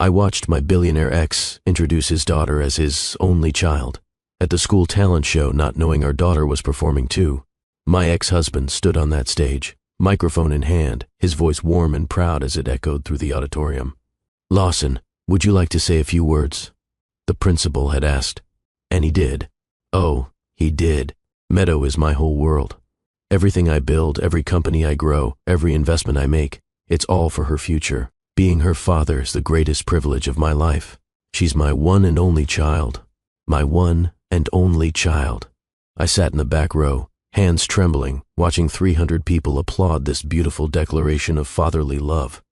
I watched my billionaire ex introduce his daughter as his only child at the school talent show, not knowing our daughter was performing too. My ex-husband stood on that stage, microphone in hand, his voice warm and proud as it echoed through the auditorium. "Lawson, would you like to say a few words?" The principal had asked. And he did. Oh, he did. Meadow is my whole world. Everything I build, every company I grow, every investment I make, it's all for her future. Being her father is the greatest privilege of my life. She's my one and only child. My one and only child. I sat in the back row, hands trembling, watching 300 people applaud this beautiful declaration of fatherly love.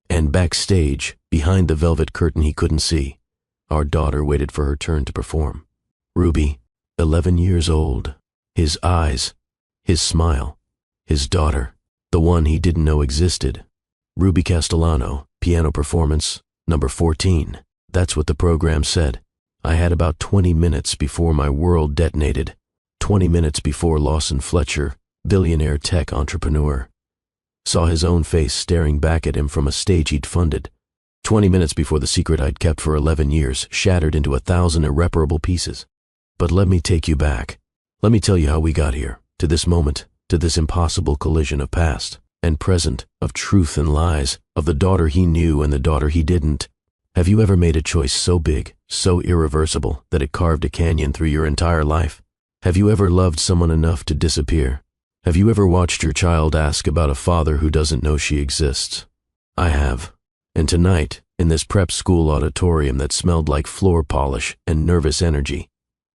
And backstage, behind the velvet curtain he couldn't see, our daughter waited for her turn to perform. Ruby, 11 years old, his eyes, his smile, his daughter, the one he didn't know existed. Ruby Castellano, piano performance, number 14. That's what the program said. I had about 20 minutes before my world detonated. 20 minutes before Lawson Fletcher, billionaire tech entrepreneur, saw his own face staring back at him from a stage he'd funded. 20 minutes before the secret I'd kept for 11 years shattered into 1,000 irreparable pieces. But let me take you back. Let me tell you how we got here, to this moment, to this impossible collision of past and present, of truth and lies, of the daughter he knew and the daughter he didn't. Have you ever made a choice so big, so irreversible, that it carved a canyon through your entire life? Have you ever loved someone enough to disappear? Have you ever watched your child ask about a father who doesn't know she exists? I have. And tonight, in this prep school auditorium that smelled like floor polish and nervous energy,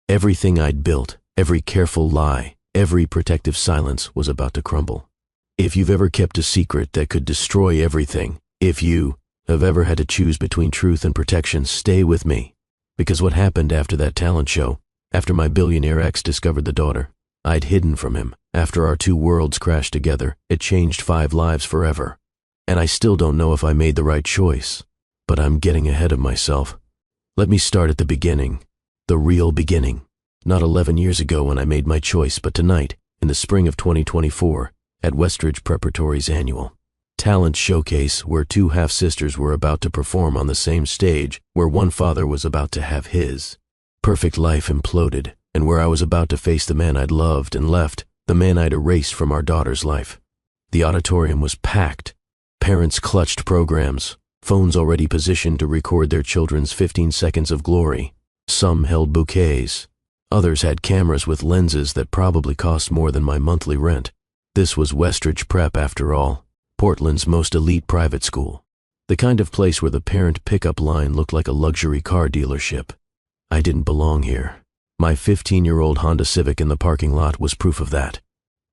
everything I'd built, every careful lie, every protective silence was about to crumble. If you've ever kept a secret that could destroy everything, if you have ever had to choose between truth and protection, stay with me. Because what happened after that talent show, after my billionaire ex discovered the daughter I'd hidden from him, after our two worlds crashed together, it changed 5 lives forever. And I still don't know if I made the right choice, but I'm getting ahead of myself. Let me start at the beginning, the real beginning. Not 11 years ago when I made my choice, but tonight, in the spring of 2024, at Westridge Preparatory's annual talent showcase, where 2 half-sisters were about to perform on the same stage, where one father was about to have his perfect life imploded, and where I was about to face the man I'd loved and left, the man I'd erased from our daughter's life. The auditorium was packed. Parents clutched programs, phones already positioned to record their children's 15 seconds of glory. Some held bouquets. Others had cameras with lenses that probably cost more than my monthly rent. This was Westridge Prep, after all, Portland's most elite private school. The kind of place where the parent pickup line looked like a luxury car dealership. I didn't belong here. My 15-year-old Honda Civic in the parking lot was proof of that.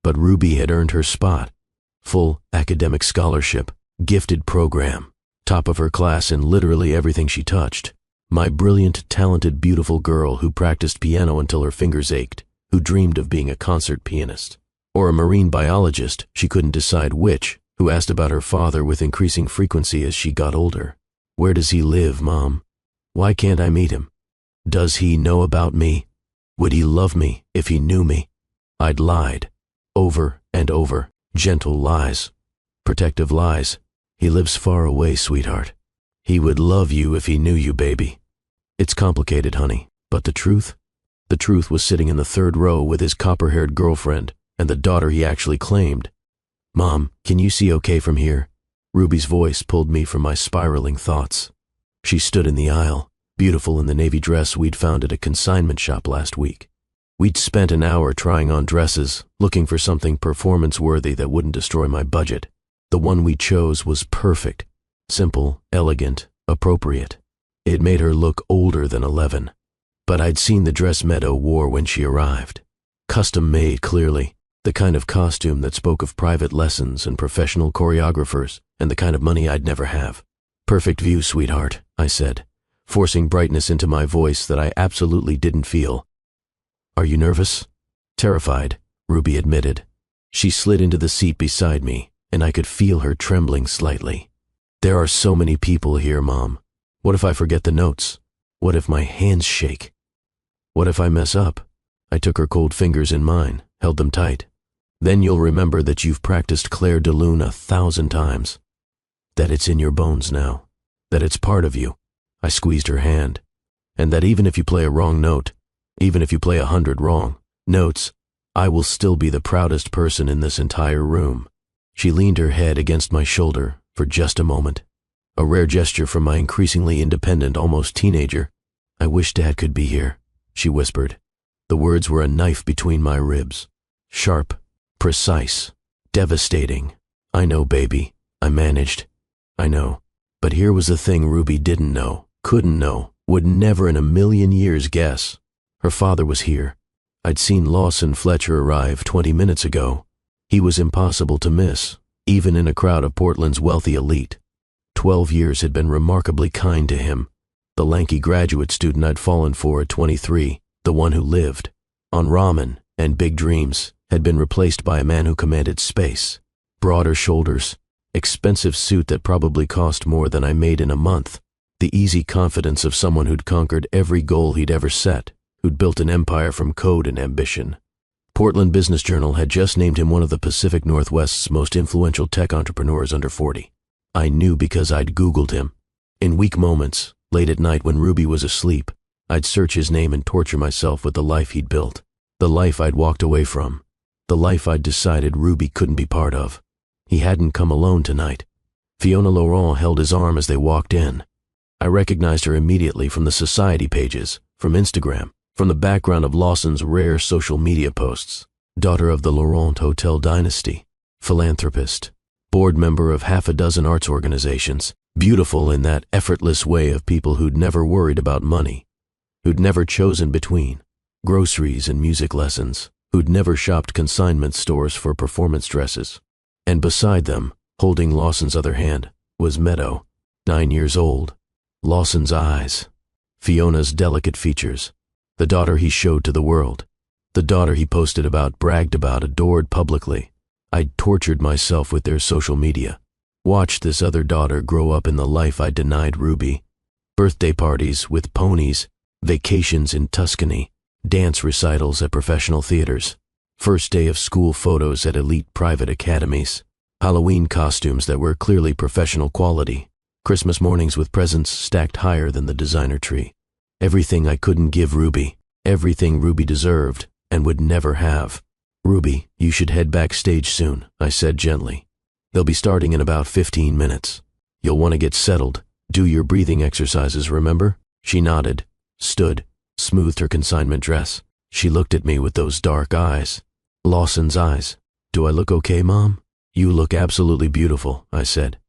But Ruby had earned her spot. Full academic scholarship, gifted program, top of her class in literally everything she touched. My brilliant, talented, beautiful girl who practiced piano until her fingers ached, who dreamed of being a concert pianist. Or a marine biologist, she couldn't decide which, who asked about her father with increasing frequency as she got older. Where does he live, Mom? Why can't I meet him? Does he know about me? Would he love me if he knew me? I'd lied, over and over, gentle lies, protective lies. He lives far away, sweetheart. He would love you if he knew you, baby. It's complicated, honey, but the truth was sitting in the 3rd row with his copper-haired girlfriend and the daughter he actually claimed. Mom, can you see okay from here? Ruby's voice pulled me from my spiraling thoughts. She stood in the aisle, beautiful in the navy dress we'd found at a consignment shop last week. We'd spent an hour trying on dresses, looking for something performance-worthy that wouldn't destroy my budget. The one we chose was perfect, simple, elegant, appropriate. It made her look older than 11. But I'd seen the dress Meadow wore when she arrived. Custom-made, clearly. The kind of costume that spoke of private lessons and professional choreographers, and the kind of money I'd never have. Perfect view, sweetheart, I said, forcing brightness into my voice that I absolutely didn't feel. Are you nervous? Terrified, Ruby admitted. She slid into the seat beside me, and I could feel her trembling slightly. There are so many people here, Mom. What if I forget the notes? What if my hands shake? What if I mess up? I took her cold fingers in mine, held them tight. Then you'll remember that you've practiced Claire de Lune 1,000 times. That it's in your bones now. That it's part of you. I squeezed her hand. "And that even if you play a wrong note, even if you play 100 wrong notes, I will still be the proudest person in this entire room." She leaned her head against my shoulder for just a moment, a rare gesture from my increasingly independent, almost teenager. "I wish Dad could be here," she whispered. The words were a knife between my ribs. Sharp, precise, devastating. "I know, baby," I managed. "I know." But here was the thing Ruby didn't know, couldn't know, would never in a million years guess. Her father was here. I'd seen Lawson Fletcher arrive 20 minutes ago. He was impossible to miss, even in a crowd of Portland's wealthy elite. 12 years had been remarkably kind to him. The lanky graduate student I'd fallen for at 23, the one who lived on ramen and big dreams, had been replaced by a man who commanded space, broader shoulders, expensive suit that probably cost more than I made in a month, the easy confidence of someone who'd conquered every goal he'd ever set, who'd built an empire from code and ambition. Portland Business Journal had just named him one of the Pacific Northwest's most influential tech entrepreneurs under 40. I knew because I'd Googled him. In weak moments, late at night when Ruby was asleep, I'd search his name and torture myself with the life he'd built, the life I'd walked away from, the life I'd decided Ruby couldn't be part of. He hadn't come alone tonight. Fiona Laurent held his arm as they walked in. I recognized her immediately from the society pages, from Instagram, from the background of Lawson's rare social media posts. Daughter of the Laurent Hotel dynasty, philanthropist, board member of half a dozen arts organizations, beautiful in that effortless way of people who'd never worried about money, who'd never chosen between groceries and music lessons, who'd never shopped consignment stores for performance dresses. And beside them, holding Lawson's other hand, was Meadow, 9 years old. Lawson's eyes, Fiona's delicate features, the daughter he showed to the world, the daughter he posted about, bragged about, adored publicly. I'd tortured myself with their social media, watched this other daughter grow up in the life I denied Ruby. Birthday parties with ponies, vacations in Tuscany, dance recitals at professional theaters, first day of school photos at elite private academies, Halloween costumes that were clearly professional quality, Christmas mornings with presents stacked higher than the designer tree. Everything I couldn't give Ruby, everything Ruby deserved and would never have. "Ruby, you should head backstage soon," I said gently. "They'll be starting in about 15 minutes. You'll want to get settled, do your breathing exercises, remember?" She nodded, stood, smoothed her consignment dress. She looked at me with those dark eyes. Lawson's eyes. "Do I look okay, Mom?" "You look absolutely beautiful," I said.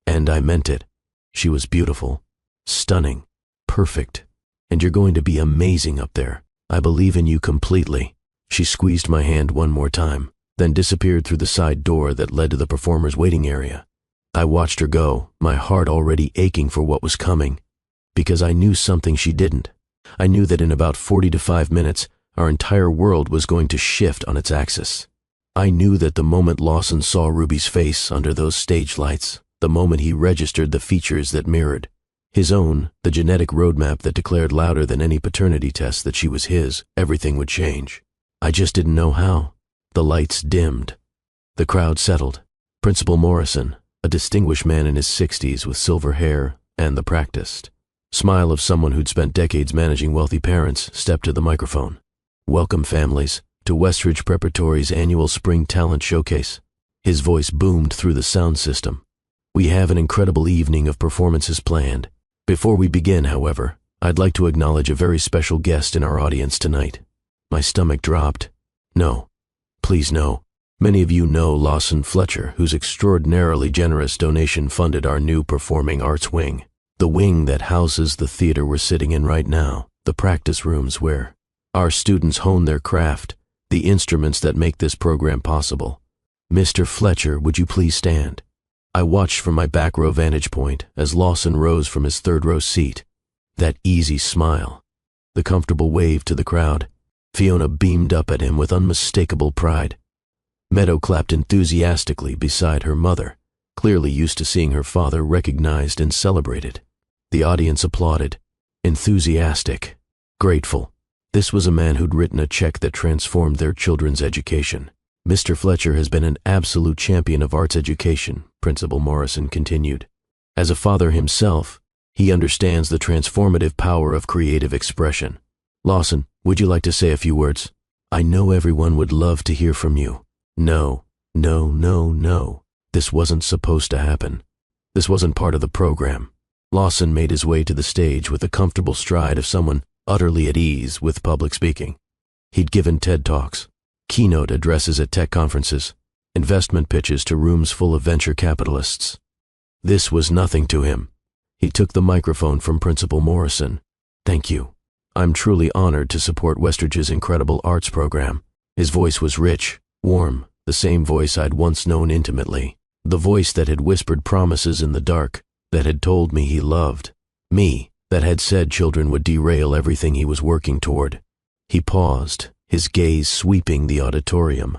And I meant it. She was beautiful, stunning, perfect. "And you're going to be amazing up there. I believe in you completely." She squeezed my hand one more time, then disappeared through the side door that led to the performer's waiting area. I watched her go, my heart already aching for what was coming, because I knew something she didn't. I knew that in about 40 to 5 minutes, our entire world was going to shift on its axis. I knew that the moment Lawson saw Ruby's face under those stage lights, the moment he registered the features that mirrored his own, the genetic roadmap that declared louder than any paternity test that she was his, everything would change. I just didn't know how. The lights dimmed. The crowd settled. Principal Morrison, a distinguished man in his 60s with silver hair and the practiced smile of someone who'd spent decades managing wealthy parents, stepped to the microphone. "Welcome, families, to Westridge Preparatory's annual Spring Talent Showcase." His voice boomed through the sound system. "We have an incredible evening of performances planned. Before we begin, however, I'd like to acknowledge a very special guest in our audience tonight." My stomach dropped. "No. Please no. Many of you know Lawson Fletcher, whose extraordinarily generous donation funded our new performing arts wing. The wing that houses the theater we're sitting in right now, the practice rooms where our students hone their craft, the instruments that make this program possible. Mr. Fletcher, would you please stand?" I watched from my back row vantage point as Lawson rose from his third row seat. That easy smile, the comfortable wave to the crowd. Fiona beamed up at him with unmistakable pride. Meadow clapped enthusiastically beside her mother, clearly used to seeing her father recognized and celebrated. The audience applauded, enthusiastic, grateful. This was a man who'd written a check that transformed their children's education. "Mr. Fletcher has been an absolute champion of arts education," Principal Morrison continued. "As a father himself, He understands the transformative power of creative expression. Lawson, would you like to say a few words? I know everyone would love to hear from you. No, no, no, no. This wasn't supposed to happen. This wasn't part of the program. Lawson made his way to the stage with the comfortable stride of someone utterly at ease with public speaking. He'd given TED Talks, keynote addresses at tech conferences, investment pitches to rooms full of venture capitalists. This was nothing to him. He took the microphone from Principal Morrison. Thank you. I'm truly honored to support Westridge's incredible arts program. His voice was rich, warm, the same voice I'd once known intimately. The voice that had whispered promises in the dark, that had told me he loved me, that had said children would derail everything he was working toward. He paused, his gaze sweeping the auditorium.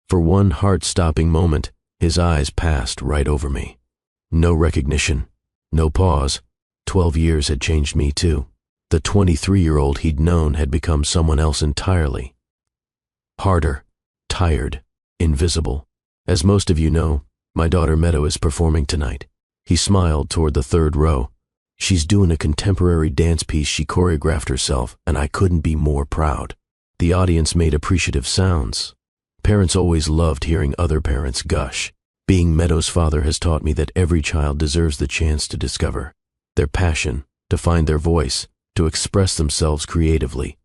For one heart-stopping moment, his eyes passed right over me. No recognition, no pause. 12 years had changed me too. The 23-year-old he'd known had become someone else entirely. Harder, tired, invisible. As most of you know, my daughter Meadow is performing tonight. He smiled toward the third row. She's doing a contemporary dance piece she choreographed herself, and I couldn't be more proud. The audience made appreciative sounds. Parents always loved hearing other parents gush. Being Meadow's father has taught me that every child deserves the chance to discover their passion, to find their voice, to express themselves creatively.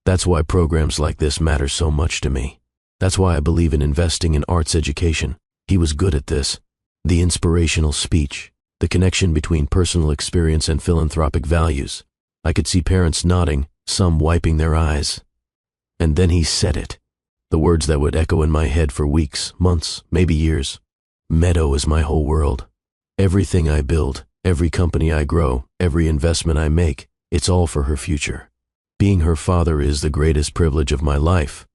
That's why programs like this matter so much to me. That's why I believe in investing in arts education. He was good at this. The inspirational speech, the connection between personal experience and philanthropic values. I could see parents nodding, some wiping their eyes. And then he said it. The words that would echo in my head for weeks, months, maybe years. Meadow is my whole world. Everything I build, every company I grow, every investment I make, it's all for her future. Being her father is the greatest privilege of my life.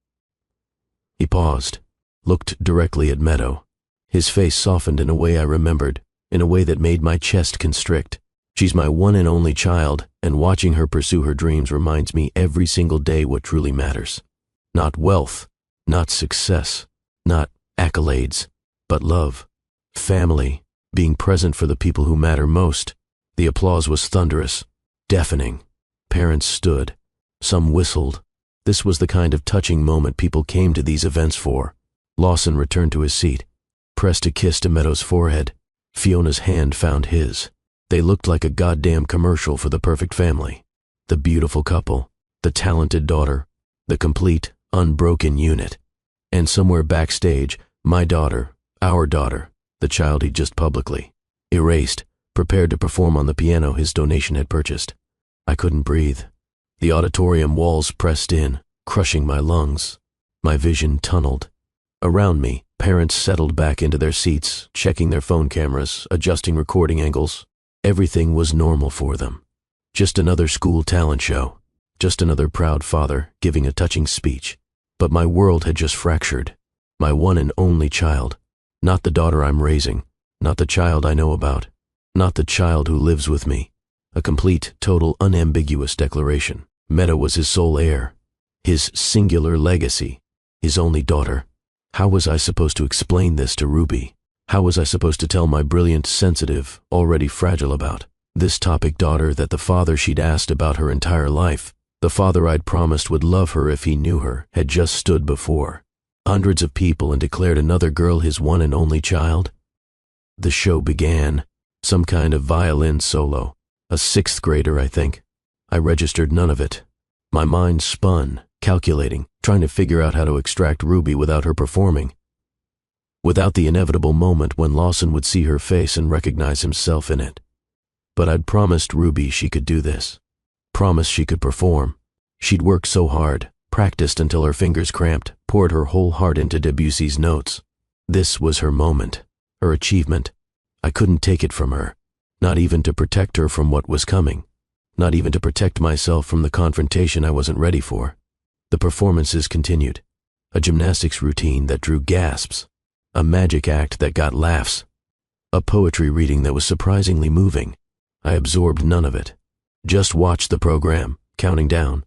He paused, looked directly at Meadow. His face softened in a way I remembered, in a way that made my chest constrict. She's my one and only child, and watching her pursue her dreams reminds me every single day what truly matters. Not wealth, not success, not accolades, but love, family, being present for the people who matter most. The applause was thunderous, deafening. Parents stood. Some whistled. This was the kind of touching moment people came to these events for. Lawson returned to his seat, pressed a kiss to Meadow's forehead. Fiona's hand found his. They looked like a goddamn commercial for the perfect family. The beautiful couple, the talented daughter, the complete, unbroken unit. And somewhere backstage, my daughter, our daughter, the child he'd just publicly erased, prepared to perform on the piano his donation had purchased. I couldn't breathe. The auditorium walls pressed in, crushing my lungs. My vision tunneled. Around me, parents settled back into their seats, checking their phone cameras, adjusting recording angles. Everything was normal for them. Just another school talent show. Just another proud father giving a touching speech. But my world had just fractured. My one and only child. Not the daughter I'm raising. Not the child I know about. Not the child who lives with me. A complete, total, unambiguous declaration. Meadow was his sole heir. His singular legacy. His only daughter. How was I supposed to explain this to Ruby? How was I supposed to tell my brilliant, sensitive, already fragile about this topic daughter that the father she'd asked about her entire life, the father I'd promised would love her if he knew her, had just stood before hundreds of people and declared another girl his one and only child? The show began. Some kind of violin solo. A sixth grader, I think. I registered none of it. My mind spun, calculating, trying to figure out how to extract Ruby without her performing. Without the inevitable moment when Lawson would see her face and recognize himself in it. But I'd promised Ruby she could do this. Promised she could perform. She'd worked so hard, practiced until her fingers cramped, poured her whole heart into Debussy's notes. This was her moment, her achievement. I couldn't take it from her. Not even to protect her from what was coming. Not even to protect myself from the confrontation I wasn't ready for. The performances continued. A gymnastics routine that drew gasps. A magic act that got laughs. A poetry reading that was surprisingly moving. I absorbed none of it. Just watched the program, counting down.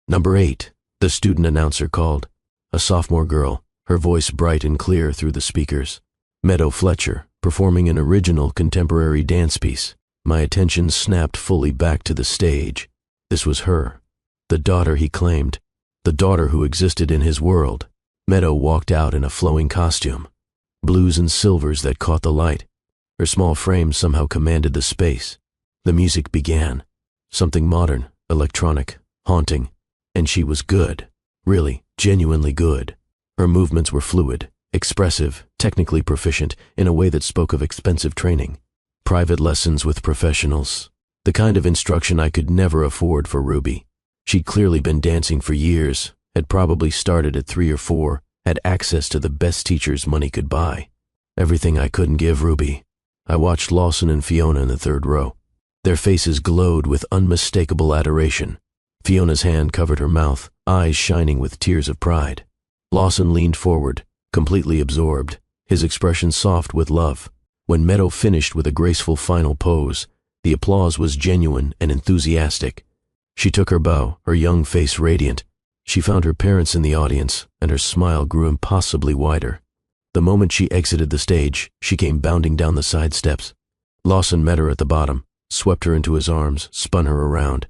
Number 8, the student announcer called. A sophomore girl, her voice bright and clear through the speakers. Meadow Fletcher, performing an original contemporary dance piece. My attention snapped fully back to the stage. This was her, the daughter he claimed, the daughter who existed in his world. Meadow walked out in a flowing costume, blues and silvers that caught the light. Her small frame somehow commanded the space. The music began, something modern, electronic, haunting, and she was good, really, genuinely good. Her movements were fluid, expressive, technically proficient, in a way that spoke of expensive training. Private lessons with professionals, the kind of instruction I could never afford for Ruby. She'd clearly been dancing for years, had probably started at 3 or 4, had access to the best teachers money could buy. Everything I couldn't give Ruby. I watched Lawson and Fiona in the third row. Their faces glowed with unmistakable adoration. Fiona's hand covered her mouth, eyes shining with tears of pride. Lawson leaned forward, completely absorbed, his expression soft with love. When Meadow finished with a graceful final pose, the applause was genuine and enthusiastic. She took her bow, her young face radiant. She found her parents in the audience, and her smile grew impossibly wider. The moment she exited the stage, she came bounding down the side steps. Lawson met her at the bottom, swept her into his arms, spun her around.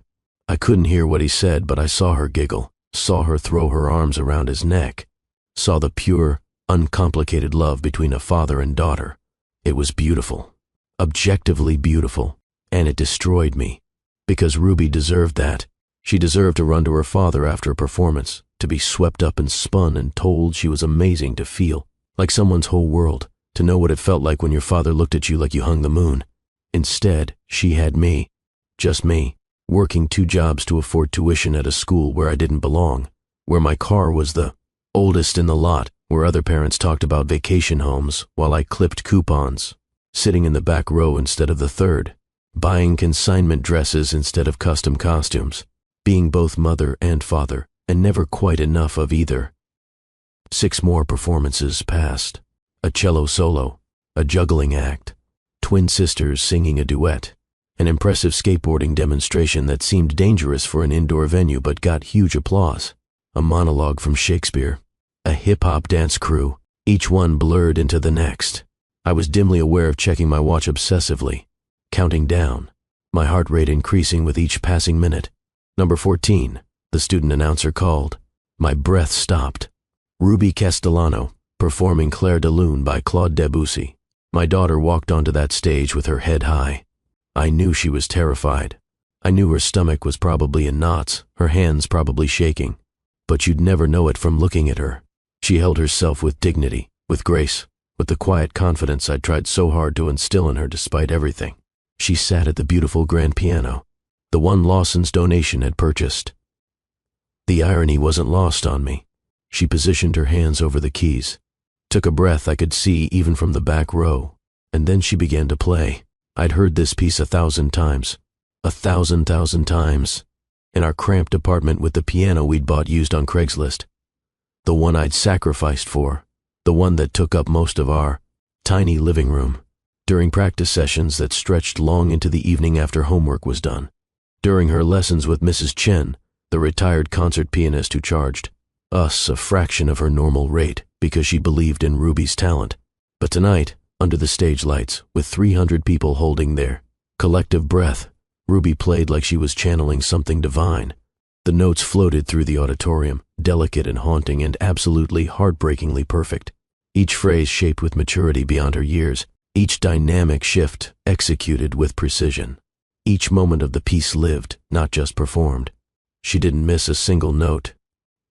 I couldn't hear what he said, but I saw her giggle, saw her throw her arms around his neck, saw the pure, uncomplicated love between a father and daughter. It was beautiful, objectively beautiful, and it destroyed me. Because Ruby deserved that. She deserved to run to her father after a performance, to be swept up and spun and told she was amazing, to feel like someone's whole world, to know what it felt like when your father looked at you like you hung the moon. Instead, she had me, just me, working 2 jobs to afford tuition at a school where I didn't belong, where my car was the oldest in the lot, where other parents talked about vacation homes while I clipped coupons, sitting in the back row instead of the third, buying consignment dresses instead of custom costumes, being both mother and father, and never quite enough of either. 6 more performances passed. A cello solo, a juggling act, twin sisters singing a duet, an impressive skateboarding demonstration that seemed dangerous for an indoor venue but got huge applause, a monologue from Shakespeare, a hip-hop dance crew, each one blurred into the next. I was dimly aware of checking my watch obsessively, counting down, my heart rate increasing with each passing minute. Number 14, the student announcer called. My breath stopped. Ruby Castellano, performing Clair de Lune by Claude Debussy. My daughter walked onto that stage with her head high. I knew she was terrified. I knew her stomach was probably in knots, her hands probably shaking. But you'd never know it from looking at her. She held herself with dignity, with grace, with the quiet confidence I'd tried so hard to instill in her despite everything. She sat at the beautiful grand piano, the one Lawson's donation had purchased. The irony wasn't lost on me. She positioned her hands over the keys, took a breath I could see even from the back row, and then she began to play. I'd heard this piece 1,000 times, 1,000 times, in our cramped apartment with the piano we'd bought used on Craigslist. The one I'd sacrificed for, the one that took up most of our tiny living room, during practice sessions that stretched long into the evening after homework was done, during her lessons with Mrs. Chen, the retired concert pianist who charged us a fraction of her normal rate because she believed in Ruby's talent. But tonight, under the stage lights, with 300 people holding their collective breath, Ruby played like she was channeling something divine. The notes floated through the auditorium, delicate and haunting and absolutely heartbreakingly perfect. Each phrase shaped with maturity beyond her years, each dynamic shift executed with precision. Each moment of the piece lived, not just performed. She didn't miss a single note.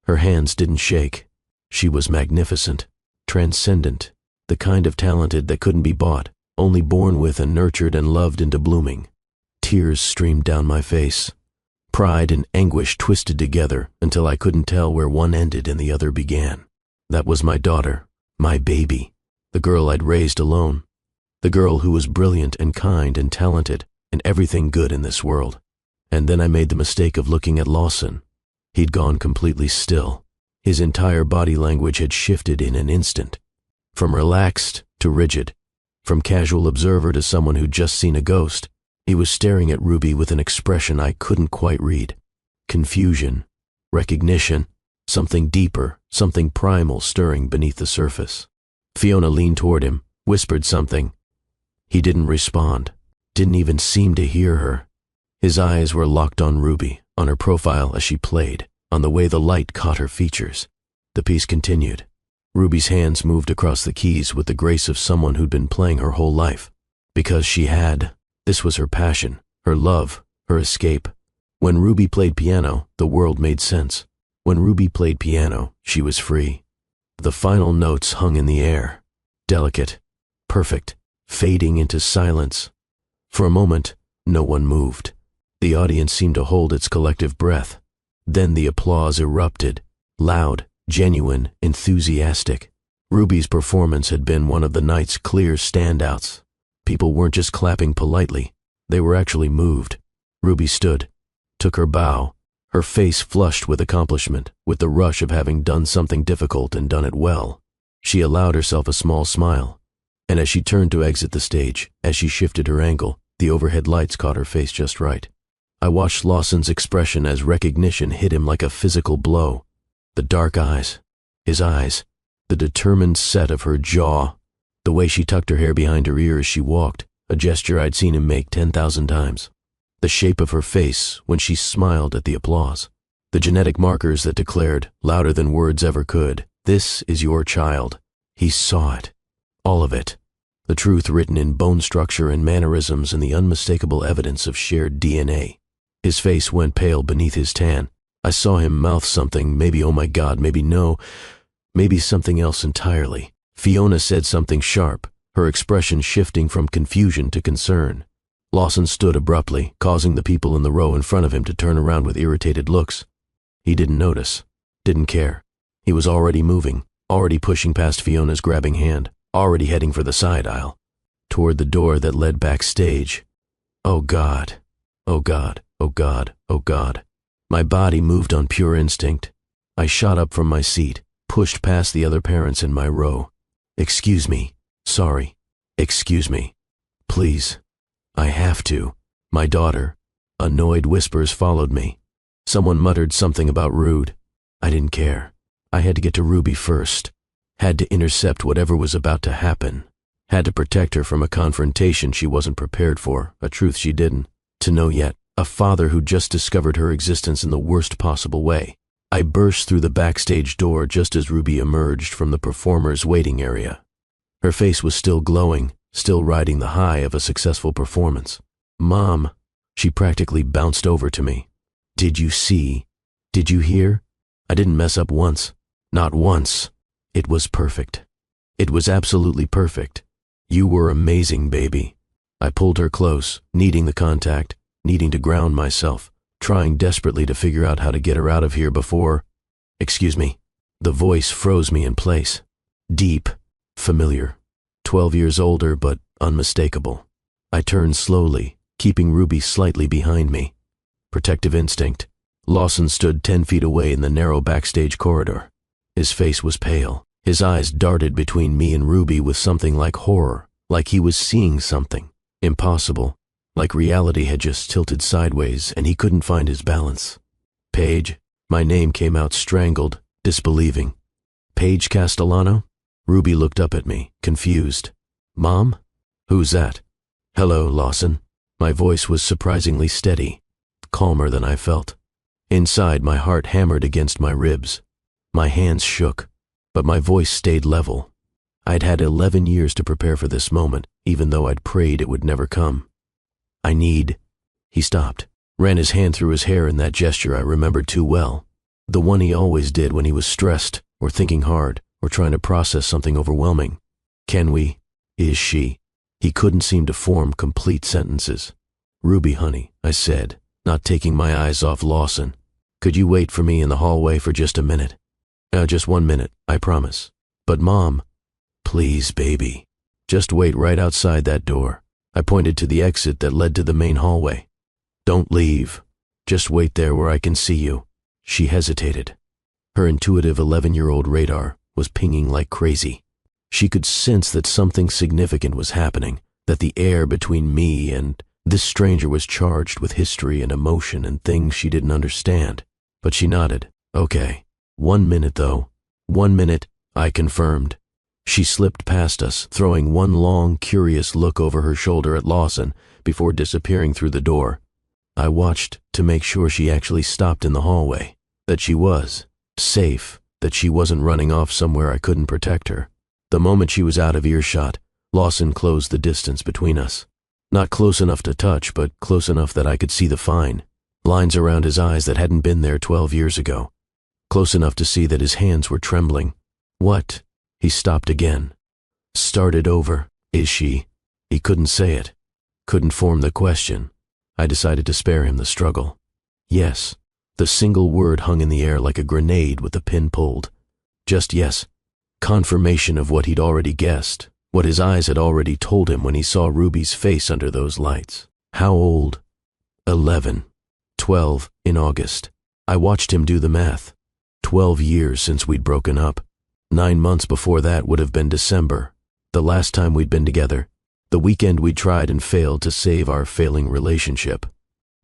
Her hands didn't shake. She was magnificent, transcendent, the kind of talented that couldn't be bought, only born with and nurtured and loved into blooming. Tears streamed down my face. Pride and anguish twisted together until I couldn't tell where one ended and the other began. That was my daughter, my baby, the girl I'd raised alone, the girl who was brilliant and kind and talented and everything good in this world. And then I made the mistake of looking at Lawson. He'd gone completely still. His entire body language had shifted in an instant. From relaxed to rigid, from casual observer to someone who'd just seen a ghost. He was staring at Ruby with an expression I couldn't quite read. Confusion, recognition, something deeper, something primal stirring beneath the surface. Fiona leaned toward him, whispered something. He didn't respond. didn't even seem to hear her. His eyes were locked on Ruby, on her profile as she played, on the way the light caught her features. The piece continued. Ruby's hands moved across the keys with the grace of someone who'd been playing her whole life. Because she had. This was her passion, her love, her escape. When Ruby played piano, the world made sense. When Ruby played piano, she was free. The final notes hung in the air, delicate, perfect, fading into silence. For a moment, no one moved. The audience seemed to hold its collective breath. Then the applause erupted, loud, genuine, enthusiastic. Ruby's performance had been one of the night's clear standouts. People weren't just clapping politely, they were actually moved. Ruby stood, took her bow, her face flushed with accomplishment, with the rush of having done something difficult and done it well. She allowed herself a small smile, and as she turned to exit the stage, as she shifted her angle, the overhead lights caught her face just right. I watched Lawson's expression as recognition hit him like a physical blow. The dark eyes, his eyes, the determined set of her jaw, the way she tucked her hair behind her ear as she walked, a gesture I'd seen him make 10,000 times. The shape of her face when she smiled at the applause. The genetic markers that declared, louder than words ever could, "This is your child." He saw it. All of it. The truth written in bone structure and mannerisms and the unmistakable evidence of shared DNA. His face went pale beneath his tan. I saw him mouth something, maybe "oh my God," maybe "no," maybe something else entirely. Fiona said something sharp, her expression shifting from confusion to concern. Lawson stood abruptly, causing the people in the row in front of him to turn around with irritated looks. He didn't notice, didn't care. He was already moving, already pushing past Fiona's grabbing hand, already heading for the side aisle, toward the door that led backstage. Oh God, oh God, oh God, oh God. My body moved on pure instinct. I shot up from my seat, pushed past the other parents in my row. "Excuse me, sorry, excuse me, please. I have to." My daughter. Annoyed whispers followed me. Someone muttered something about rude. I didn't care. I had to get to Ruby first. Had to intercept whatever was about to happen. Had to protect her from a confrontation she wasn't prepared for, a truth she didn't to know yet, a father who just discovered her existence in the worst possible way. I burst through the backstage door just as Ruby emerged from the performers' waiting area. Her face was still glowing, still riding the high of a successful performance. "Mom," she practically bounced over to me. "Did you see? Did you hear? I didn't mess up once. Not once. It was perfect. It was absolutely perfect. You were amazing, baby." I pulled her close, needing the contact, needing to ground myself, trying desperately to figure out how to get her out of here before... Excuse me. The voice froze me in place. Deep, familiar. 12 years older, but unmistakable. I turned slowly, keeping Ruby slightly behind me. Protective instinct. Lawson stood 10 feet away in the narrow backstage corridor. His face was pale. His eyes darted between me and Ruby with something like horror, like he was seeing something impossible, like reality had just tilted sideways and he couldn't find his balance. "Paige," my name came out strangled, disbelieving. "Paige Castellano?" Ruby looked up at me, confused. "Mom? Who's that?" "Hello, Lawson." My voice was surprisingly steady, calmer than I felt. Inside, my heart hammered against my ribs. My hands shook, but my voice stayed level. I'd had 11 years to prepare for this moment, even though I'd prayed it would never come. "I need..." He stopped, ran his hand through his hair in that gesture I remembered too well. The one he always did when he was stressed, or thinking hard, or trying to process something overwhelming. "Can we? Is she?" He couldn't seem to form complete sentences. "Ruby, honey," I said, not taking my eyes off Lawson. "Could you wait for me in the hallway for just a minute?" Just 1 minute, I promise." "But Mom..." "Please, baby. Just wait right outside that door." I pointed to the exit that led to the main hallway. "Don't leave. Just wait there where I can see you." She hesitated. Her intuitive 11-year-old radar was pinging like crazy. She could sense that something significant was happening, that the air between me and this stranger was charged with history and emotion and things she didn't understand. But she nodded. "Okay. 1 minute, though." 1 minute, I confirmed. She slipped past us, throwing one long, curious look over her shoulder at Lawson, before disappearing through the door. I watched to make sure she actually stopped in the hallway, that she was safe, that she wasn't running off somewhere I couldn't protect her. The moment she was out of earshot, Lawson closed the distance between us. Not close enough to touch, but close enough that I could see the fine lines around his eyes that hadn't been there 12 years ago. Close enough to see that his hands were trembling. What? He stopped again. Started over. Is she? He couldn't say it. Couldn't form the question. I decided to spare him the struggle. Yes. The single word hung in the air like a grenade with the pin pulled. Just yes. Confirmation of what he'd already guessed, what his eyes had already told him when he saw Ruby's face under those lights. How old? 11. 12 in August. I watched him do the math. 12 years since we'd broken up. 9 months before that would have been December, the last time we'd been together. The weekend we tried and failed to save our failing relationship.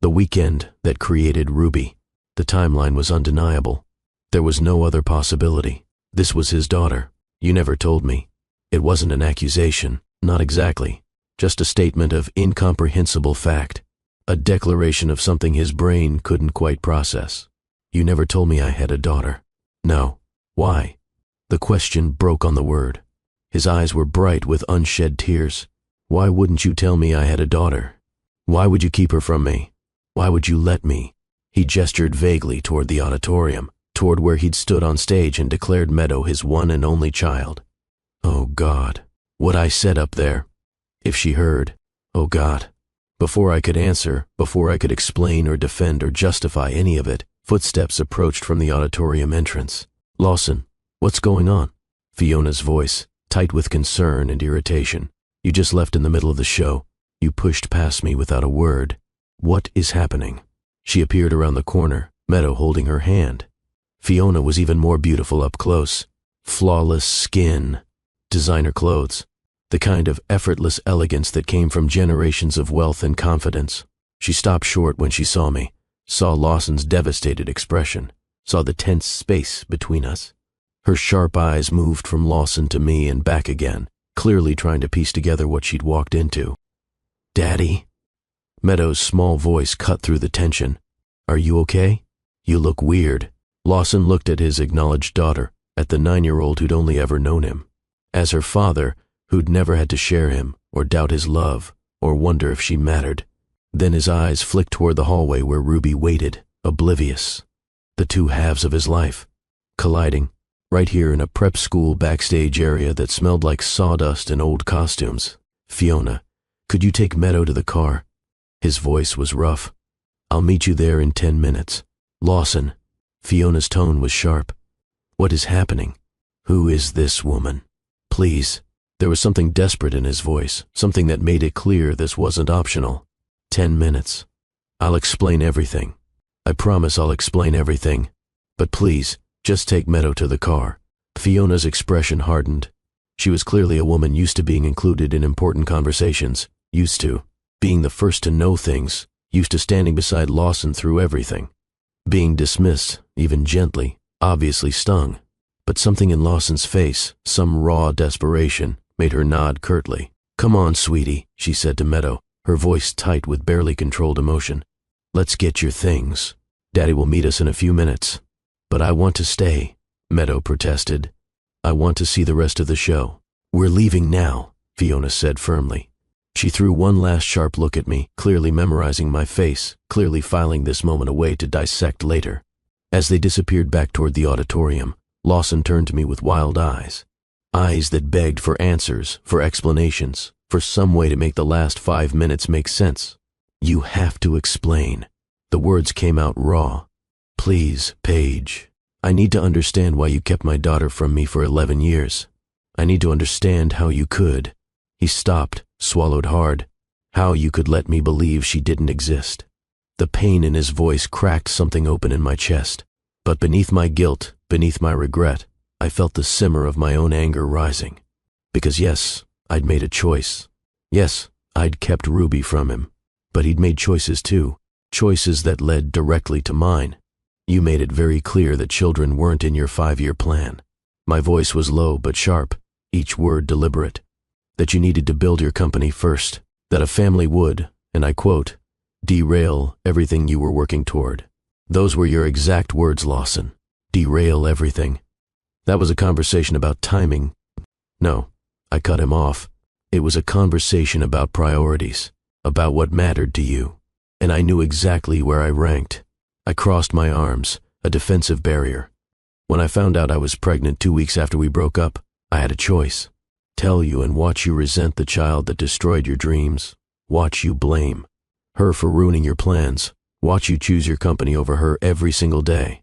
The weekend that created Ruby. The timeline was undeniable. There was no other possibility. This was his daughter. You never told me. It wasn't an accusation, not exactly. Just a statement of incomprehensible fact. A declaration of something his brain couldn't quite process. You never told me I had a daughter. No. Why? The question broke on the word. His eyes were bright with unshed tears. Why wouldn't you tell me I had a daughter? Why would you keep her from me? Why would you let me? He gestured vaguely toward the auditorium, toward where he'd stood on stage and declared Meadow his one and only child. Oh God, what I said up there. If she heard, oh God. Before I could answer, before I could explain or defend or justify any of it, footsteps approached from the auditorium entrance. Lawson, what's going on? Fiona's voice, tight with concern and irritation. You just left in the middle of the show. You pushed past me without a word. What is happening? She appeared around the corner, Meadow holding her hand. Fiona was even more beautiful up close. Flawless skin, designer clothes, the kind of effortless elegance that came from generations of wealth and confidence. She stopped short when she saw me, saw Lawson's devastated expression, saw the tense space between us. Her sharp eyes moved from Lawson to me and back again, clearly trying to piece together what she'd walked into. Daddy? Meadow's small voice cut through the tension. Are you okay? You look weird. Lawson looked at his acknowledged daughter, at the 9-year-old who'd only ever known him. As her father, who'd never had to share him, or doubt his love, or wonder if she mattered. Then his eyes flicked toward the hallway where Ruby waited, oblivious. The two halves of his life, colliding, right here in a prep school backstage area that smelled like sawdust and old costumes. Fiona, could you take Meadow to the car? His voice was rough. I'll meet you there in 10 minutes. Lawson. Fiona's tone was sharp. What is happening? Who is this woman? Please. There was something desperate in his voice, something that made it clear this wasn't optional. 10 minutes. I'll explain everything. I promise I'll explain everything. But please, just take Meadow to the car. Fiona's expression hardened. She was clearly a woman used to being included in important conversations, used to being the first to know things, used to standing beside Lawson through everything. Being dismissed, even gently, obviously stung. But something in Lawson's face, some raw desperation, made her nod curtly. Come on, sweetie, she said to Meadow, her voice tight with barely controlled emotion. Let's get your things. Daddy will meet us in a few minutes. But I want to stay, Meadow protested. I want to see the rest of the show. We're leaving now, Fiona said firmly. She threw one last sharp look at me, clearly memorizing my face, clearly filing this moment away to dissect later. As they disappeared back toward the auditorium, Lawson turned to me with wild eyes. Eyes that begged for answers, for explanations, for some way to make the last 5 minutes make sense. You have to explain. The words came out raw. Please, Paige. I need to understand why you kept my daughter from me for 11 years. I need to understand how you could. He stopped, swallowed hard. How you could let me believe she didn't exist. The pain in his voice cracked something open in my chest. But beneath my guilt, beneath my regret, I felt the simmer of my own anger rising. Because yes, I'd made a choice. Yes, I'd kept Ruby from him. But he'd made choices too. Choices that led directly to mine. You made it very clear that children weren't in your 5-year plan. My voice was low but sharp, each word deliberate. That you needed to build your company first. That a family would, and I quote, "Derail everything you were working toward." Those were your exact words, Lawson. Derail everything. That was a conversation about timing. No, I cut him off. It was a conversation about priorities, about what mattered to you. And I knew exactly where I ranked. I crossed my arms, a defensive barrier. When I found out I was pregnant 2 weeks after we broke up, I had a choice. Tell you and watch you resent the child that destroyed your dreams. Watch you blame her for ruining your plans. Watch you choose your company over her every single day.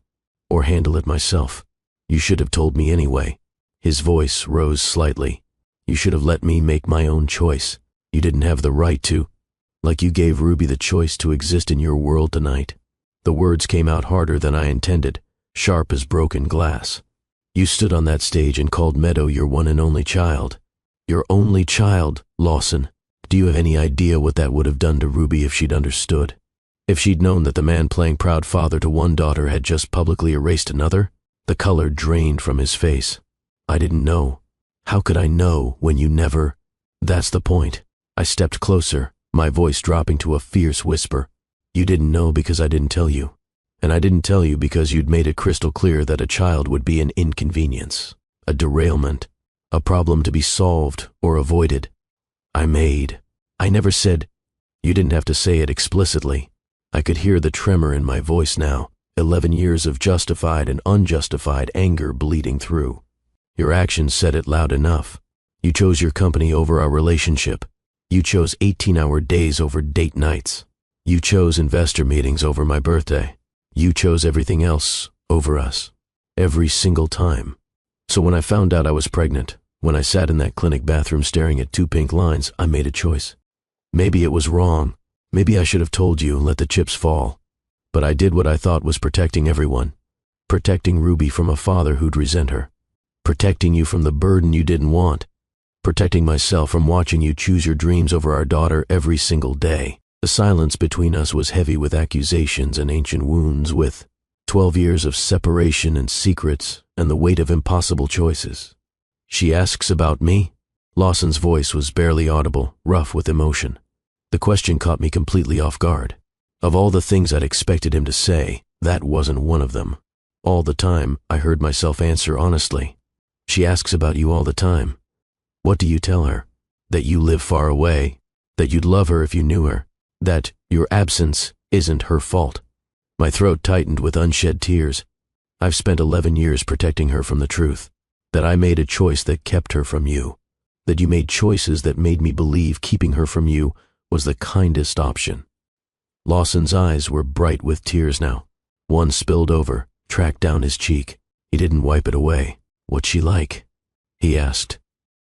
Or handle it myself. You should have told me anyway. His voice rose slightly. You should have let me make my own choice. You didn't have the right to. Like you gave Ruby the choice to exist in your world tonight. The words came out harder than I intended, sharp as broken glass. You stood on that stage and called Meadow your one and only child. Your only child, Lawson. Do you have any idea what that would have done to Ruby if she'd understood? If she'd known that the man playing proud father to one daughter had just publicly erased another? The color drained from his face. I didn't know. How could I know when you never? That's the point. I stepped closer, my voice dropping to a fierce whisper. You didn't know because I didn't tell you. And I didn't tell you because you'd made it crystal clear that a child would be an inconvenience, a derailment, a problem to be solved or avoided. I never said. You didn't have to say it explicitly. I could hear the tremor in my voice now, 11 years of justified and unjustified anger bleeding through. Your actions said it loud enough. You chose your company over our relationship. You chose 18-hour days over date nights. You chose investor meetings over my birthday. You chose everything else over us. Every single time. So when I found out I was pregnant, when I sat in that clinic bathroom staring at 2 pink lines, I made a choice. Maybe it was wrong. Maybe I should have told you and let the chips fall. But I did what I thought was protecting everyone. Protecting Ruby from a father who'd resent her. Protecting you from the burden you didn't want. Protecting myself from watching you choose your dreams over our daughter every single day. The silence between us was heavy with accusations and ancient wounds, with 12 years of separation and secrets and the weight of impossible choices. She asks about me? Lawson's voice was barely audible, rough with emotion. The question caught me completely off guard. Of all the things I'd expected him to say, that wasn't one of them. All the time, I heard myself answer honestly. She asks about you all the time. What do you tell her? That you live far away? That you'd love her if you knew her? That your absence isn't her fault? My throat tightened with unshed tears. I've spent 11 years protecting her from the truth. That I made a choice that kept her from you. That you made choices that made me believe keeping her from you was the kindest option. Lawson's eyes were bright with tears now. One spilled over, tracked down his cheek. He didn't wipe it away. What's she like? He asked.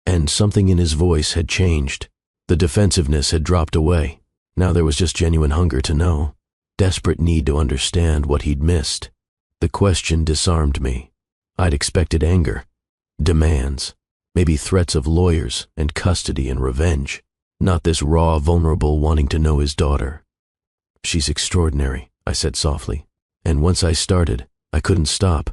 And something in his voice had changed. The defensiveness had dropped away. Now there was just genuine hunger to know. Desperate need to understand what he'd missed. The question disarmed me. I'd expected anger. Demands. Maybe threats of lawyers and custody and revenge. Not this raw, vulnerable wanting to know his daughter. She's extraordinary, I said softly. And once I started, I couldn't stop.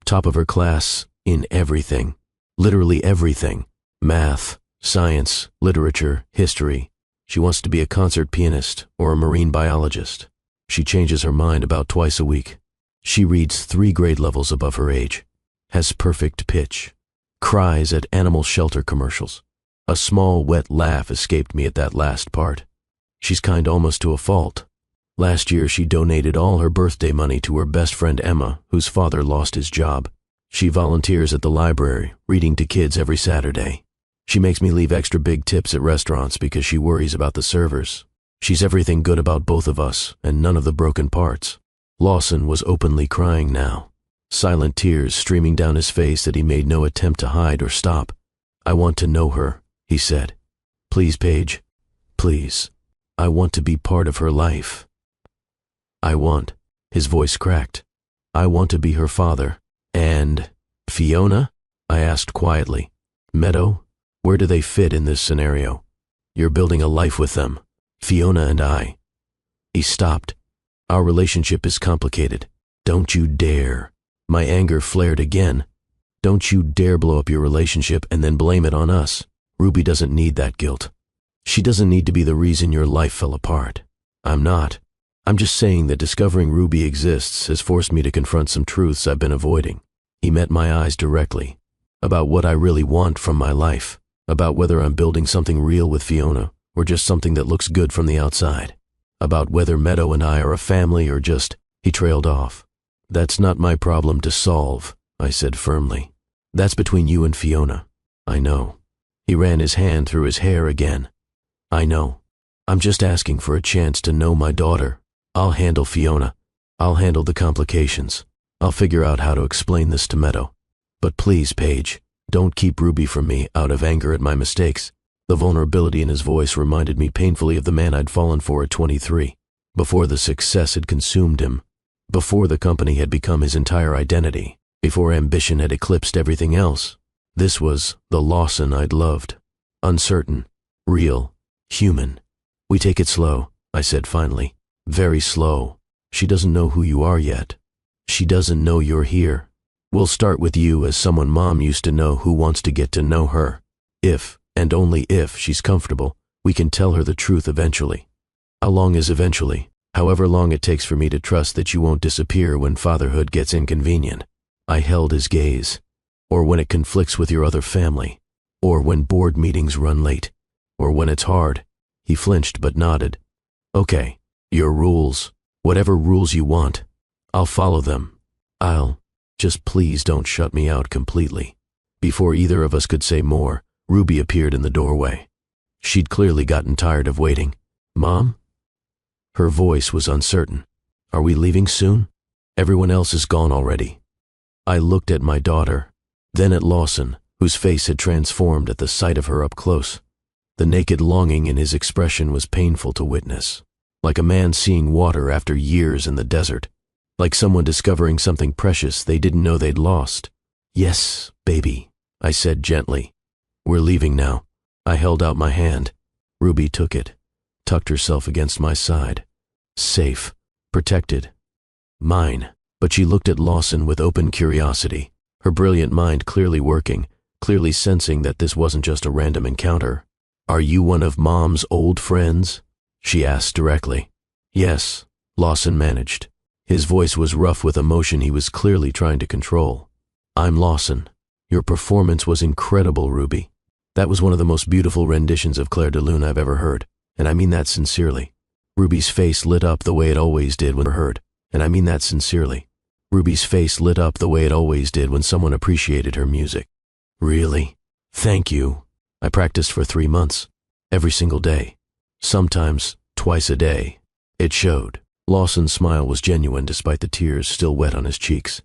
Top of her class in everything. Literally everything. Math, science, literature, history. She wants to be a concert pianist or a marine biologist. She changes her mind about twice a week. She reads 3 grade levels above her age. Has perfect pitch. Cries at animal shelter commercials. A small, wet laugh escaped me at that last part. She's kind almost to a fault. Last year, she donated all her birthday money to her best friend Emma, whose father lost his job. She volunteers at the library, reading to kids every Saturday. She makes me leave extra big tips at restaurants because she worries about the servers. She's everything good about both of us and none of the broken parts. Lawson was openly crying now. Silent tears streaming down his face that he made no attempt to hide or stop. I want to know her, he said. Please, Paige. Please. I want to be part of her life. His voice cracked. I want to be her father. And Fiona? I asked quietly. Meadow? Where do they fit in this scenario? You're building a life with them. Fiona and I. He stopped. Our relationship is complicated. Don't you dare. My anger flared again. Don't you dare blow up your relationship and then blame it on us. Ruby doesn't need that guilt. She doesn't need to be the reason your life fell apart. I'm not. I'm just saying that discovering Ruby exists has forced me to confront some truths I've been avoiding. He met my eyes directly. About what I really want from my life. About whether I'm building something real with Fiona or just something that looks good from the outside. About whether Meadow and I are a family or just... He trailed off. That's not my problem to solve, I said firmly. That's between you and Fiona. I know. He ran his hand through his hair again. I know. I'm just asking for a chance to know my daughter. I'll handle Fiona. I'll handle the complications. I'll figure out how to explain this to Meadow. But please, Paige, don't keep Ruby from me out of anger at my mistakes. The vulnerability in his voice reminded me painfully of the man I'd fallen for at 23, before the success had consumed him, before the company had become his entire identity, before ambition had eclipsed everything else. This was the Lawson I'd loved. Uncertain, real, human. We take it slow, I said finally. Very slow. She doesn't know who you are yet. She doesn't know you're here. We'll start with you as someone Mom used to know who wants to get to know her. If, and only if, she's comfortable, we can tell her the truth eventually. How long is eventually? However long it takes for me to trust that you won't disappear when fatherhood gets inconvenient. I held his gaze. Or when it conflicts with your other family. Or when board meetings run late. Or when it's hard. He flinched but nodded. Okay, your rules. Whatever rules you want. I'll follow them. Just please don't shut me out completely. Before either of us could say more, Ruby appeared in the doorway. She'd clearly gotten tired of waiting. Mom? Her voice was uncertain. Are we leaving soon? Everyone else is gone already. I looked at my daughter, then at Lawson, whose face had transformed at the sight of her up close. The naked longing in his expression was painful to witness, like a man seeing water after years in the desert, like someone discovering something precious they didn't know they'd lost. Yes, baby, I said gently. We're leaving now. I held out my hand. Ruby took it, tucked herself against my side. Safe, protected. Mine. But she looked at Lawson with open curiosity, her brilliant mind clearly working, clearly sensing that this wasn't just a random encounter. Are you one of Mom's old friends? She asked directly. Yes, Lawson managed. His voice was rough with emotion he was clearly trying to control. I'm Lawson. Your performance was incredible, Ruby. That was one of the most beautiful renditions of Claire de Lune I've ever heard, and I mean that sincerely. Ruby's face lit up the way it always did when heard, and I mean that sincerely. Ruby's face lit up the way it always did when someone appreciated her music. Really? Thank you. I practiced for 3 months, every single day. Sometimes twice a day. It showed. Lawson's smile was genuine despite the tears still wet on his cheeks.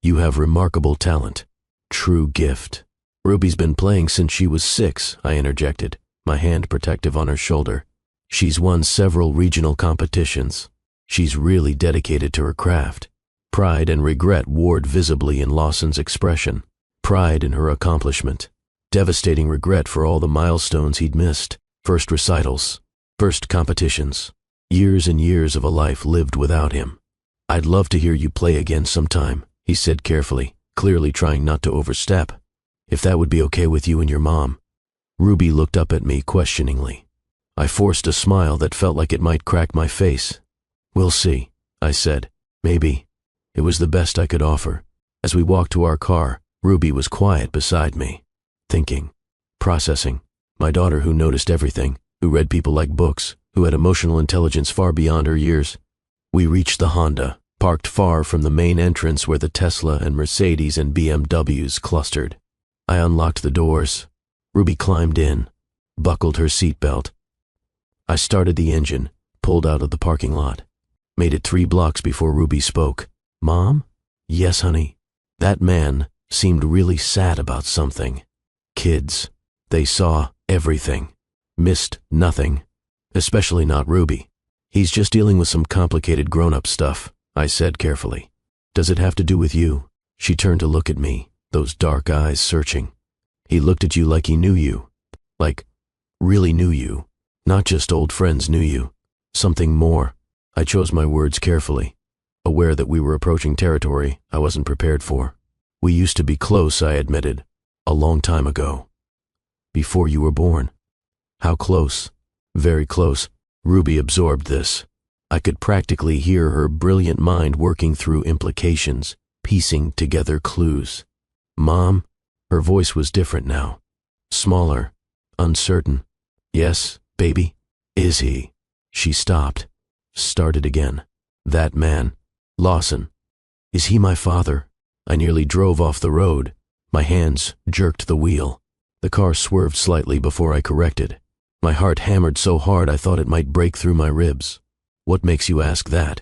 You have remarkable talent. True gift. Ruby's been playing since she was 6, I interjected, my hand protective on her shoulder. She's won several regional competitions. She's really dedicated to her craft. Pride and regret warred visibly in Lawson's expression. Pride in her accomplishment. Devastating regret for all the milestones he'd missed. First recitals. First competitions. Years and years of a life lived without him. I'd love to hear you play again sometime, he said carefully, clearly trying not to overstep. If that would be okay with you and your mom. Ruby looked up at me questioningly. I forced a smile that felt like it might crack my face. We'll see, I said. Maybe. It was the best I could offer. As we walked to our car, Ruby was quiet beside me. Thinking. Processing. My daughter who noticed everything, who read people like books, who had emotional intelligence far beyond her years. We reached the Honda, parked far from the main entrance where the Tesla and Mercedes and BMWs clustered. I unlocked the doors. Ruby climbed in, buckled her seatbelt. I started the engine, pulled out of the parking lot. Made it 3 blocks before Ruby spoke. Mom? Yes, honey. That man seemed really sad about something. Kids. They saw everything. Missed nothing. Especially not Ruby. He's just dealing with some complicated grown-up stuff, I said carefully. Does it have to do with you? She turned to look at me, those dark eyes searching. He looked at you like he knew you. Like, really knew you. Not just old friends knew you. Something more. I chose my words carefully, aware that we were approaching territory I wasn't prepared for. We used to be close, I admitted, a long time ago. Before you were born. How close? Very close. Ruby absorbed this. I could practically hear her brilliant mind working through implications, piecing together clues. Mom? Her voice was different now. Smaller, uncertain. Yes, baby? Is he? She stopped. Started again. That man. Lawson. Is he my father? I nearly drove off the road. My hands jerked the wheel. The car swerved slightly before I corrected. My heart hammered so hard I thought it might break through my ribs. What makes you ask that?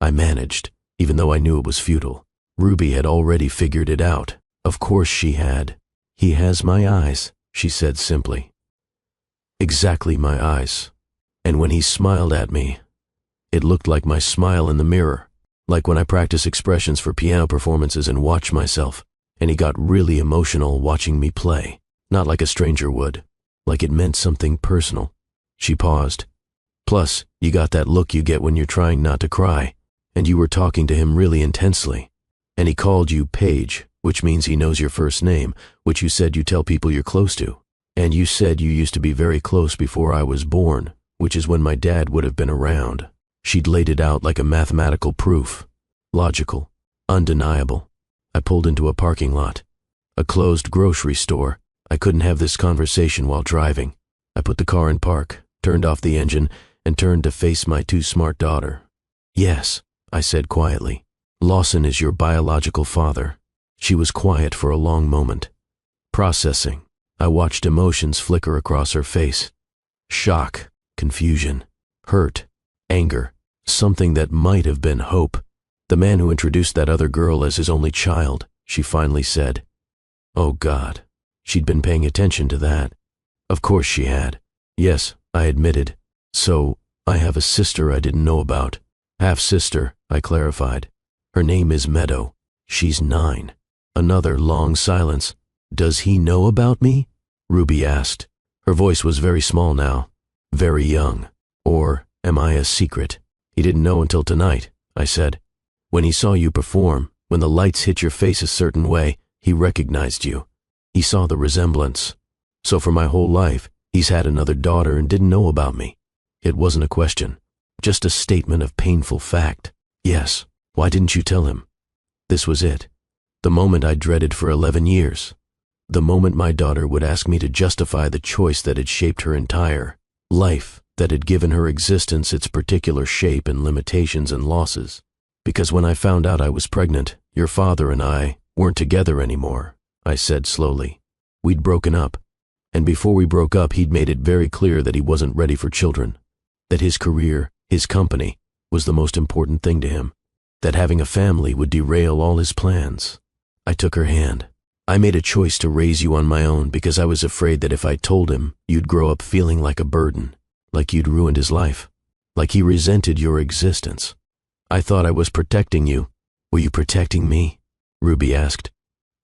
I managed, even though I knew it was futile. Ruby had already figured it out. Of course she had. He has my eyes, she said simply. Exactly my eyes. And when he smiled at me, it looked like my smile in the mirror, like when I practice expressions for piano performances and watch myself, and he got really emotional watching me play, not like a stranger would, like it meant something personal. She paused. Plus, you got that look you get when you're trying not to cry, and you were talking to him really intensely. And he called you Paige, which means he knows your first name, which you said you tell people you're close to. And you said you used to be very close before I was born, which is when my dad would have been around. She'd laid it out like a mathematical proof. Logical. Undeniable. I pulled into a parking lot. A closed grocery store. I couldn't have this conversation while driving. I put the car in park, turned off the engine, and turned to face my too smart daughter. Yes, I said quietly. Lawson is your biological father. She was quiet for a long moment. Processing. I watched emotions flicker across her face. Shock, confusion, hurt, anger, something that might have been hope. The man who introduced that other girl as his only child, she finally said. Oh God, she'd been paying attention to that. Of course she had. Yes, I admitted. So, I have a sister I didn't know about. Half-sister, I clarified. Her name is Meadow. She's 9. Another long silence. Does he know about me? Ruby asked. Her voice was very small now. Very young. Or am I a secret? He didn't know until tonight, I said. When he saw you perform, when the lights hit your face a certain way, he recognized you. He saw the resemblance. So for my whole life, he's had another daughter and didn't know about me. It wasn't a question, just a statement of painful fact. Yes, why didn't you tell him? This was it. The moment I dreaded for 11 years. The moment my daughter would ask me to justify the choice that had shaped her entire life, that had given her existence its particular shape and limitations and losses. Because when I found out I was pregnant, your father and I weren't together anymore, I said slowly. We'd broken up. And before we broke up, he'd made it very clear that he wasn't ready for children. That his career, his company, was the most important thing to him. That having a family would derail all his plans. I took her hand. I made a choice to raise you on my own because I was afraid that if I told him, you'd grow up feeling like a burden, like you'd ruined his life, like he resented your existence. I thought I was protecting you. Were you protecting me? Ruby asked.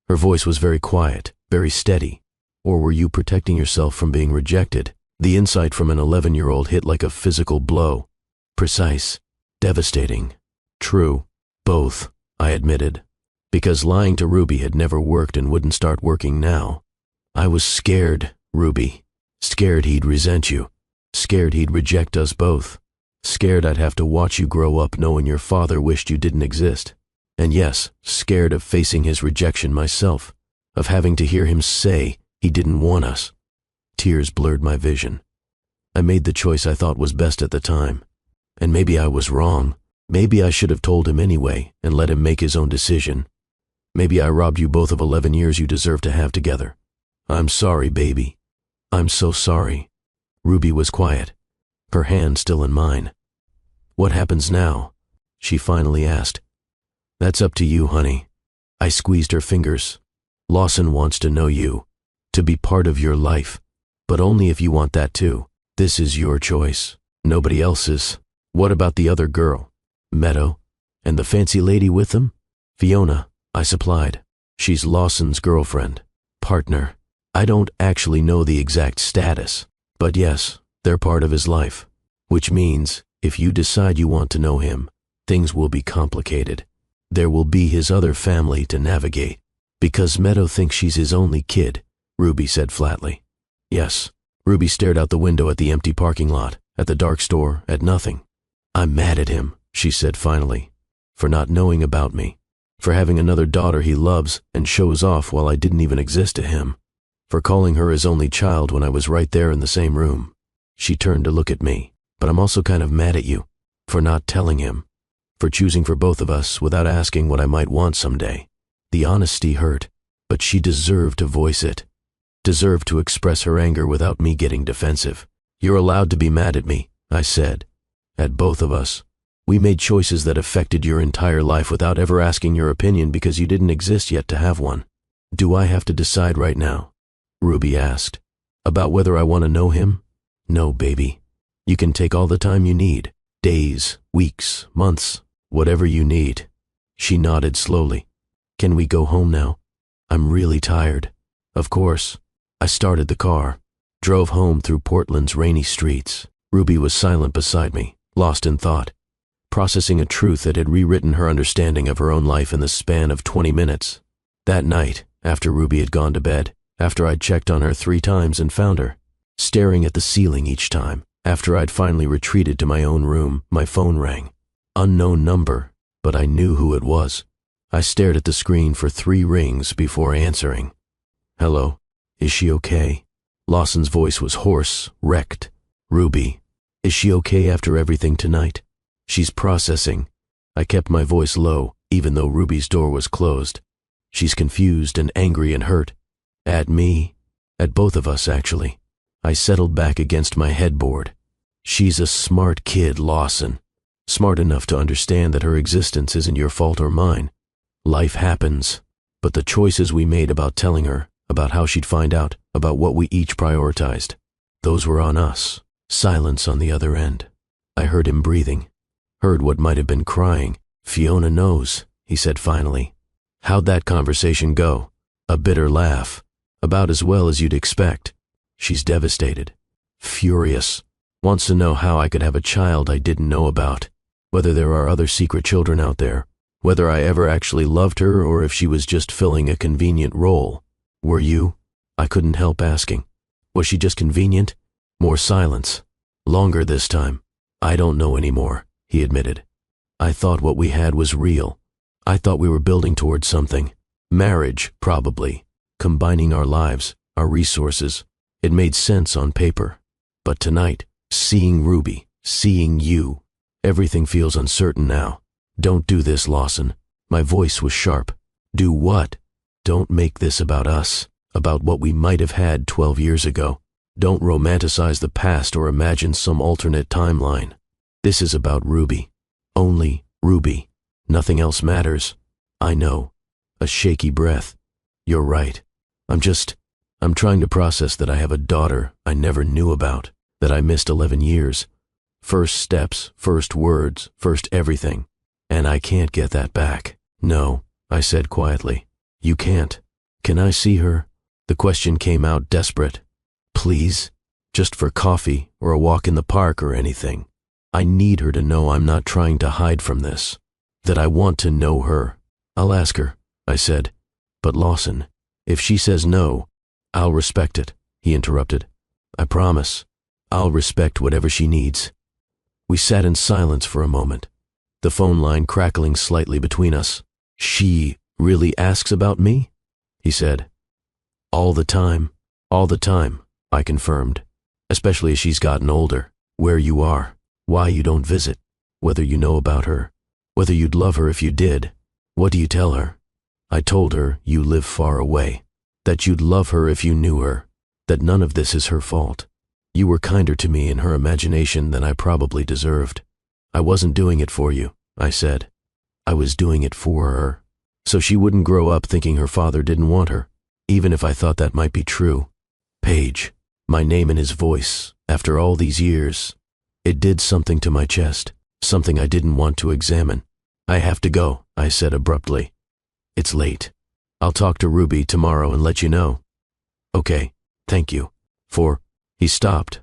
Her voice was very quiet, very steady. Or were you protecting yourself from being rejected? The insight from an 11-year-old hit like a physical blow. Precise. Devastating. True. Both, I admitted. Because lying to Ruby had never worked and wouldn't start working now. I was scared, Ruby. Scared he'd resent you. Scared he'd reject us both. Scared I'd have to watch you grow up knowing your father wished you didn't exist. And yes, scared of facing his rejection myself. Of having to hear him say he didn't want us. Tears blurred my vision. I made the choice I thought was best at the time. And maybe I was wrong. Maybe I should have told him anyway and let him make his own decision. Maybe I robbed you both of 11 years you deserve to have together. I'm sorry, baby. I'm so sorry. Ruby was quiet, her hand still in mine. What happens now? She finally asked. That's up to you, honey. I squeezed her fingers. Lawson wants to know you, to be part of your life, but only if you want that too. This is your choice, nobody else's. What about the other girl? Meadow? And the fancy lady with them? Fiona, I supplied. She's Lawson's girlfriend, partner. I don't actually know the exact status, but yes, they're part of his life. Which means, if you decide you want to know him, things will be complicated. There will be his other family to navigate. Because Meadow thinks she's his only kid, Ruby said flatly. Yes, Ruby stared out the window at the empty parking lot, at the dark store, at nothing. "I'm mad at him," she said finally, "for not knowing about me, for having another daughter he loves and shows off while I didn't even exist to him, for calling her his only child when I was right there in the same room." She turned to look at me. "But I'm also kind of mad at you, for not telling him, for choosing for both of us without asking what I might want someday." The honesty hurt, but she deserved to voice it, deserved to express her anger without me getting defensive. "You're allowed to be mad at me," I said. "At both of us. We made choices that affected your entire life without ever asking your opinion because you didn't exist yet to have one." "Do I have to decide right now?" Ruby asked. "About whether I want to know him?" "No, baby. You can take all the time you need. Days, weeks, months, whatever you need." She nodded slowly. "Can we go home now? I'm really tired." "Of course." I started the car, drove home through Portland's rainy streets. Ruby was silent beside me, lost in thought, processing a truth that had rewritten her understanding of her own life in the span of 20 minutes. That night, after Ruby had gone to bed, after I'd checked on her 3 times and found her, staring at the ceiling each time, after I'd finally retreated to my own room, my phone rang. Unknown number, but I knew who it was. I stared at the screen for 3 rings before answering. "Hello, is she okay?" Lawson's voice was hoarse, wrecked. "Ruby, is she okay after everything tonight?" "She's processing." I kept my voice low, even though Ruby's door was closed. "She's confused and angry and hurt." "At me?" "At both of us, actually." I settled back against my headboard. "She's a smart kid, Lawson. Smart enough to understand that her existence isn't your fault or mine. Life happens. But the choices we made about telling her, about how she'd find out, about what we each prioritized, those were on us." Silence on the other end. I heard him breathing. Heard what might have been crying. "Fiona knows," he said finally. "How'd that conversation go?" A bitter laugh. "About as well as you'd expect. She's devastated. Furious. Wants to know how I could have a child I didn't know about. Whether there are other secret children out there. Whether I ever actually loved her or if she was just filling a convenient role. Were you?" I couldn't help asking. Was she just convenient? More silence. Longer this time. "I don't know anymore," he admitted. "I thought what we had was real. I thought we were building towards something. Marriage, probably. Combining our lives, our resources. It made sense on paper. But tonight, seeing Ruby, seeing you, everything feels uncertain now. Don't do this, Lawson." My voice was sharp. "Do what?" "Don't make this about us, about what we might have had 12 years ago. Don't romanticize the past or imagine some alternate timeline. This is about Ruby. Only Ruby. Nothing else matters." "I know." A shaky breath. "You're right. I'm trying to process that I have a daughter I never knew about, that I missed 11 years. First steps, first words, first everything. And I can't get that back." "No," I said quietly. "You can't. Can I see her?" The question came out desperate. "Please? Just for coffee or a walk in the park or anything. I need her to know I'm not trying to hide from this, that I want to know her." "I'll ask her," I said. "But Lawson, if she says no, I'll respect it," he interrupted. "I promise. I'll respect whatever she needs." We sat in silence for a moment, the phone line crackling slightly between us. "She really asks about me?" he said. All the time, I confirmed, especially as she's gotten older. Where you are, why you don't visit, whether you know about her, whether you'd love her if you did. What do you tell her? I told her you live far away, that you'd love her if you knew her, that none of this is her fault. You were kinder to me in her imagination than I probably deserved. I wasn't doing it for you, I said. I was doing it for her, so she wouldn't grow up thinking her father didn't want her, even if I thought that might be true. Paige, my name in his voice, after all these years, it did something to my chest, something I didn't want to examine. I have to go, I said abruptly. It's late. I'll talk to Ruby tomorrow and let you know. Okay, thank you. He stopped.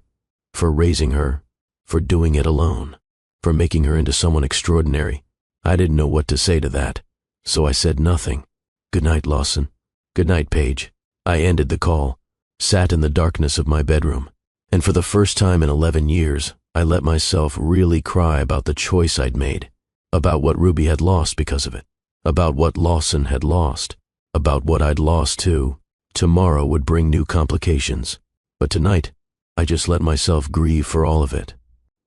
For raising her, for doing it alone, for making her into someone extraordinary. I didn't know what to say to that, so I said nothing. Good night, Lawson. Good night, Paige. I ended the call, sat in the darkness of my bedroom, And for the first time in 11 years, I let myself really cry about the choice I'd made, about what Ruby had lost because of it, about what Lawson had lost, about what I'd lost too. Tomorrow would bring new complications, but tonight, I just let myself grieve for all of it.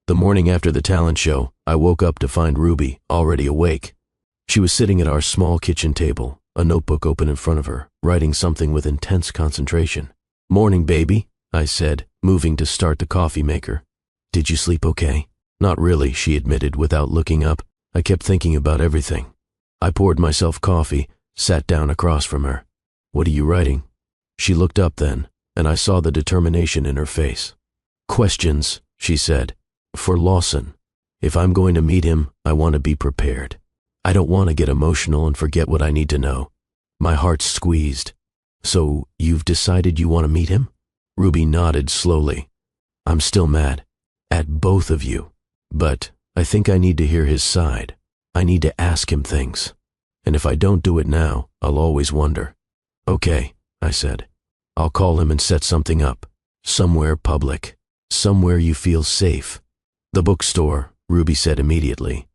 The morning after the talent show, I woke up to find Ruby already awake. She was sitting at our small kitchen table, a notebook open in front of her, writing something with intense concentration. "Morning, baby," I said, moving to start the coffee maker. "Did you sleep okay?" "Not really," she admitted without looking up. I kept thinking about everything. I poured myself coffee, sat down across from her. "What are you writing?" She looked up then, and I saw the determination in her face. "Questions," she said, "for Lawson. If I'm going to meet him, I want to be prepared. I don't want to get emotional and forget what I need to know." My heart squeezed. "So, you've decided you want to meet him?" Ruby nodded slowly. "I'm still mad. At both of you. But I think I need to hear his side. I need to ask him things. And if I don't do it now, I'll always wonder." "Okay," I said. "I'll call him and set something up. Somewhere public. Somewhere you feel safe." "The bookstore," Ruby said immediately.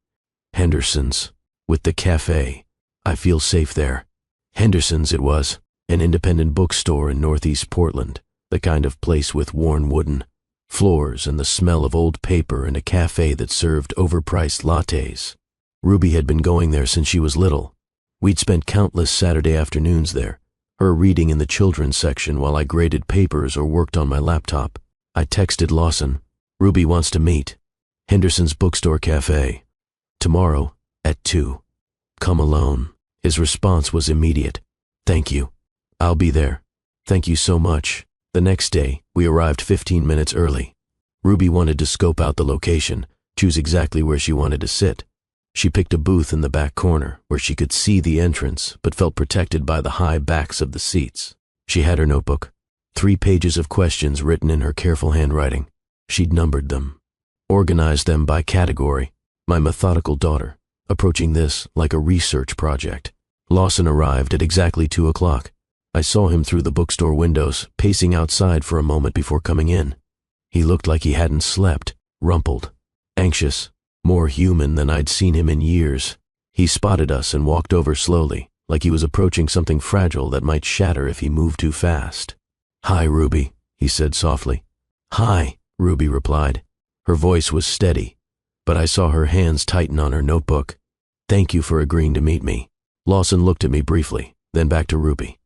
"Henderson's. With the cafe. I feel safe there." Henderson's it was, an independent bookstore in Northeast Portland, the kind of place with worn wooden floors and the smell of old paper and a cafe that served overpriced lattes. Ruby had been going there since she was little. We'd spent countless Saturday afternoons there, her reading in the children's section while I graded papers or worked on my laptop. I texted Lawson, "Ruby wants to meet. Henderson's Bookstore Cafe. Tomorrow at 2. Come alone." His response was immediate. "Thank you. I'll be there. Thank you so much." The next day, we arrived 15 minutes early. Ruby wanted to scope out the location, choose exactly where she wanted to sit. She picked a booth in the back corner where she could see the entrance but felt protected by the high backs of the seats. She had her notebook, 3 pages of questions written in her careful handwriting. She'd numbered them, organized them by category. My methodical daughter, approaching this like a research project. Lawson arrived at exactly 2 o'clock. I saw him through the bookstore windows, pacing outside for a moment before coming in. He looked like he hadn't slept, rumpled, anxious, more human than I'd seen him in years. He spotted us and walked over slowly, like he was approaching something fragile that might shatter if he moved too fast. "Hi, Ruby," he said softly. "Hi," Ruby replied. Her voice was steady, but I saw her hands tighten on her notebook. "Thank you for agreeing to meet me." Lawson looked at me briefly, then back to Ruby.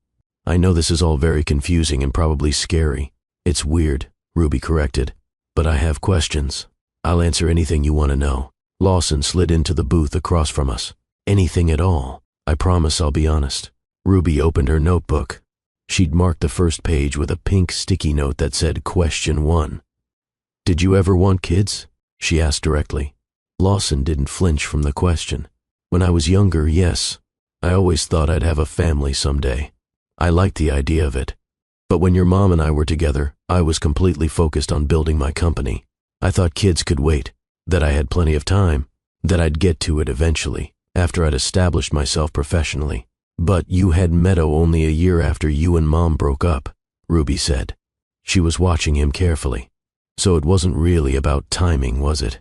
"I know this is all very confusing and probably scary." "It's weird," Ruby corrected, "but I have questions. I'll answer anything you want to know." Lawson slid into the booth across from us. "Anything at all. I promise I'll be honest." Ruby opened her notebook. She'd marked the first page with a pink sticky note that said Question 1. "Did you ever want kids?" she asked directly. Lawson didn't flinch from the question. "When I was younger, yes. I always thought I'd have a family someday. I liked the idea of it. But when your mom and I were together, I was completely focused on building my company. I thought kids could wait, that I had plenty of time, that I'd get to it eventually, after I'd established myself professionally. But you had Meadow only a year after you and Mom broke up," Ruby said. She was watching him carefully. "So it wasn't really about timing, was it?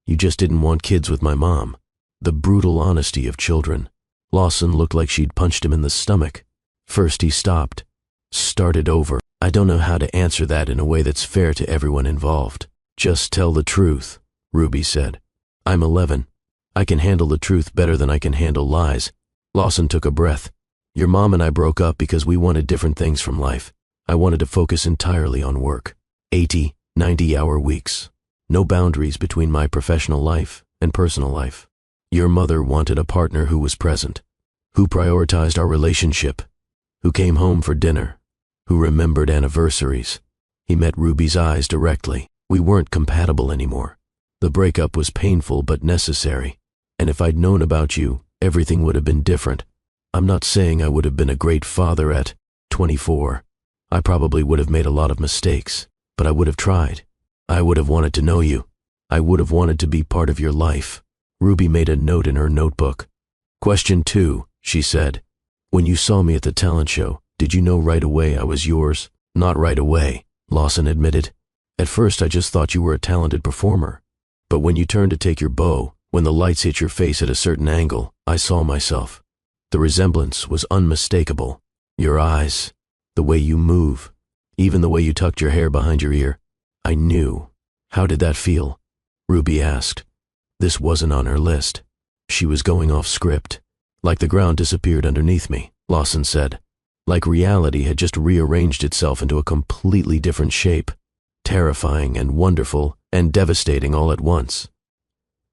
You just didn't want kids with my mom." The brutal honesty of children. Lawson looked like she'd punched him in the stomach. First he stopped, started over. "I don't know how to answer that in a way that's fair to everyone involved." "Just tell the truth," Ruby said. "I'm 11. I can handle the truth better than I can handle lies." Lawson took a breath. "Your mom and I broke up because we wanted different things from life. I wanted to focus entirely on work. 80, 90-hour weeks. No boundaries between my professional life and personal life. Your mother wanted a partner who was present, who prioritized our relationship, who came home for dinner, who remembered anniversaries." He met Ruby's eyes directly. "We weren't compatible anymore. The breakup was painful but necessary. And if I'd known about you, everything would have been different. I'm not saying I would have been a great father at 24. I probably would have made a lot of mistakes, but I would have tried. I would have wanted to know you. I would have wanted to be part of your life." Ruby made a note in her notebook. "Question 2, she said. "When you saw me at the talent show, did you know right away I was yours?" "Not right away," Lawson admitted. At first I just thought you were a talented performer. But when you turned to take your bow, when the lights hit your face at a certain angle, I saw myself. The resemblance was unmistakable. Your eyes, the way you move, even the way you tucked your hair behind your ear. I knew. How did that feel? Ruby asked. This wasn't on her list. She was going off script. Like the ground disappeared underneath me, Lawson said. Like reality had just rearranged itself into a completely different shape. Terrifying and wonderful and devastating all at once.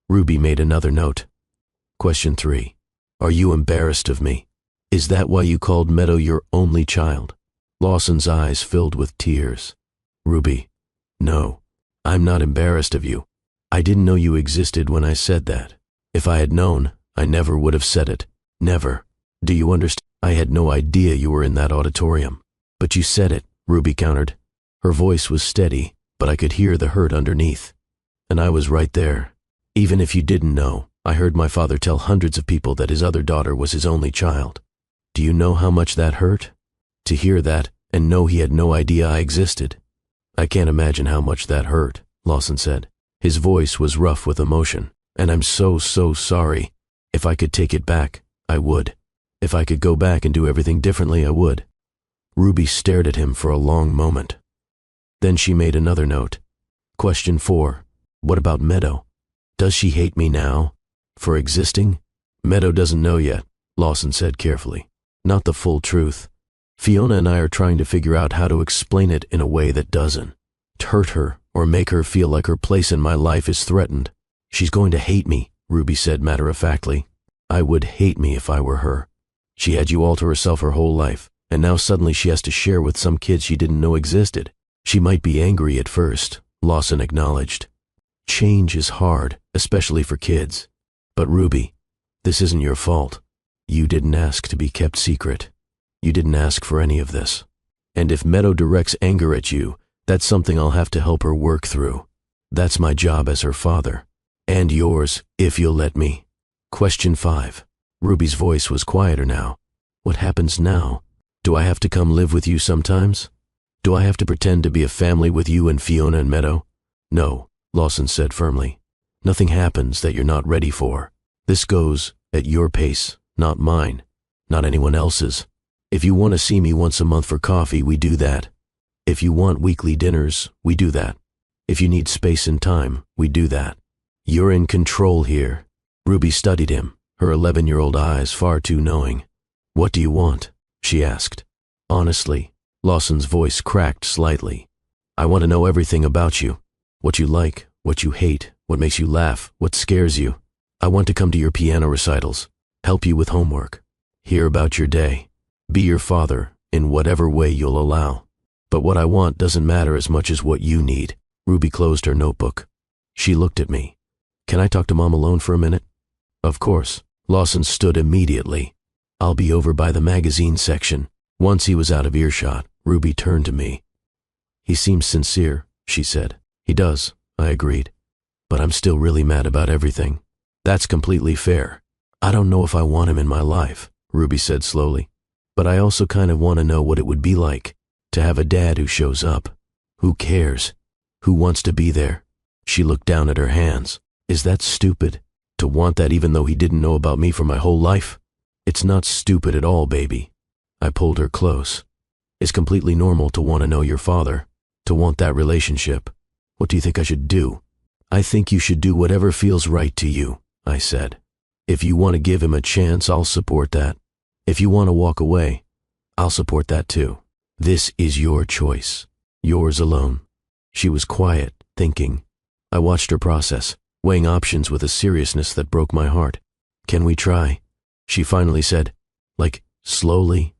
Ruby made another note. Question 3. Are you embarrassed of me? Is that why you called Meadow your only child? Lawson's eyes filled with tears. Ruby, no, I'm not embarrassed of you. I didn't know you existed when I said that. If I had known, I never would have said it. Never. Do you understand? I had no idea you were in that auditorium. But you said it, Ruby countered. Her voice was steady, but I could hear the hurt underneath. And I was right there. Even if you didn't know, I heard my father tell hundreds of people that his other daughter was his only child. Do you know how much that hurt? To hear that and know he had no idea I existed. I can't imagine how much that hurt, Lawson said. His voice was rough with emotion. And I'm so sorry. If I could take it back, I would. If I could go back and do everything differently, I would. Ruby stared at him for a long moment. Then she made another note. Question 4. What about Meadow? Does she hate me now? For existing? Meadow doesn't know yet, Lawson said carefully. Not the full truth. Fiona and I are trying to figure out how to explain it in a way that doesn't hurt her or make her feel like her place in my life is threatened. She's going to hate me, Ruby said matter-of-factly. I would hate me if I were her. She had you all to herself her whole life, and now suddenly she has to share with some kids she didn't know existed. She might be angry at first, Lawson acknowledged. Change is hard, especially for kids. But Ruby, this isn't your fault. You didn't ask to be kept secret. You didn't ask for any of this. And if Meadow directs anger at you, that's something I'll have to help her work through. That's my job as her father. And yours, if you'll let me. Question 5. Ruby's voice was quieter now. What happens now? Do I have to come live with you sometimes? Do I have to pretend to be a family with you and Fiona and Meadow? No, Lawson said firmly. Nothing happens that you're not ready for. This goes at your pace, not mine, not anyone else's. If you want to see me once a month for coffee, we do that. If you want weekly dinners, we do that. If you need space and time, we do that. You're in control here. Ruby studied him, her 11-year-old eyes far too knowing. What do you want? She asked. Honestly, Lawson's voice cracked slightly. I want to know everything about you. What you like, what you hate, what makes you laugh, what scares you. I want to come to your piano recitals, help you with homework, hear about your day, be your father in whatever way you'll allow. But what I want doesn't matter as much as what you need. Ruby closed her notebook. She looked at me. Can I talk to Mom alone for a minute? Of course. Lawson stood immediately. I'll be over by the magazine section. Once he was out of earshot, Ruby turned to me. He seems sincere, she said. He does, I agreed. But I'm still really mad about everything. That's completely fair. I don't know if I want him in my life, Ruby said slowly. But I also kind of want to know what it would be like to have a dad who shows up, who cares, who wants to be there. She looked down at her hands. Is that stupid? To want that even though he didn't know about me for my whole life? It's not stupid at all, baby. I pulled her close. It's completely normal to want to know your father, to want that relationship. What do you think I should do? I think you should do whatever feels right to you, I said. If you want to give him a chance, I'll support that. If you want to walk away, I'll support that too. This is your choice, yours alone. She was quiet, thinking. I watched her process, weighing options with a seriousness that broke my heart. Can we try? She finally said, like, slowly.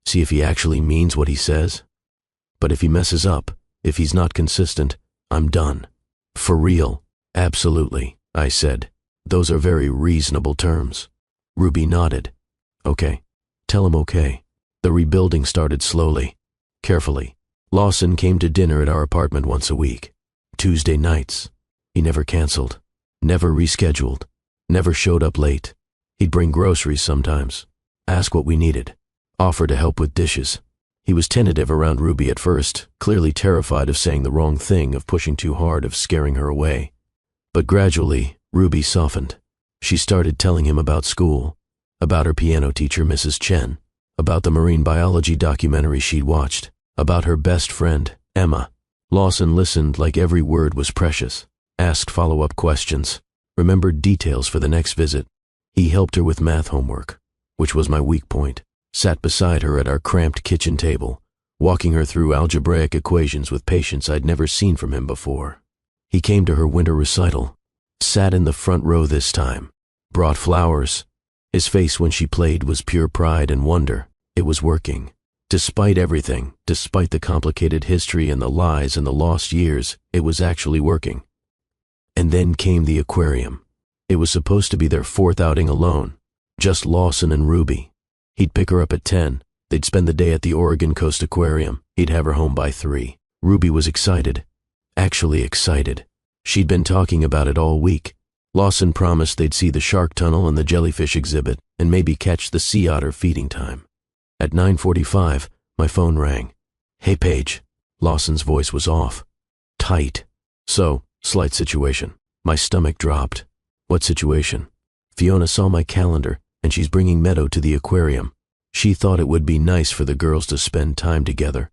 See if he actually means what he says. But if he messes up, if he's not consistent, I'm done. For real, absolutely, I said. Those are very reasonable terms. Ruby nodded. Okay. Tell him okay. The rebuilding started slowly, carefully. Lawson came to dinner at our apartment once a week. Tuesday nights. He never canceled, never rescheduled, never showed up late. He'd bring groceries sometimes, ask what we needed, offer to help with dishes. He was tentative around Ruby at first, clearly terrified of saying the wrong thing, of pushing too hard, of scaring her away. But gradually, Ruby softened. She started telling him about school, about her piano teacher, Mrs. Chen, about the marine biology documentary she'd watched, about her best friend, Emma. Lawson listened like every word was precious, asked follow-up questions, remembered details for the next visit. He helped her with math homework, which was my weak point, sat beside her at our cramped kitchen table, walking her through algebraic equations with patience I'd never seen from him before. He came to her winter recital, sat in the front row this time, brought flowers. His face when she played was pure pride and wonder. It was working. Despite everything, despite the complicated history and the lies and the lost years, it was actually working. And then came the aquarium. It was supposed to be their fourth outing alone, just Lawson and Ruby. He'd pick her up at 10. They'd spend the day at the Oregon Coast Aquarium. He'd have her home by 3. Ruby was excited. Actually excited. She'd been talking about it all week. Lawson promised they'd see the shark tunnel and the jellyfish exhibit and maybe catch the sea otter feeding time. At 9:45, my phone rang. "Hey, Paige." Lawson's voice was off. Tight. "So, slight situation." My stomach dropped. "What situation?" "Fiona saw my calendar, and she's bringing Meadow to the aquarium. She thought it would be nice for the girls to spend time together,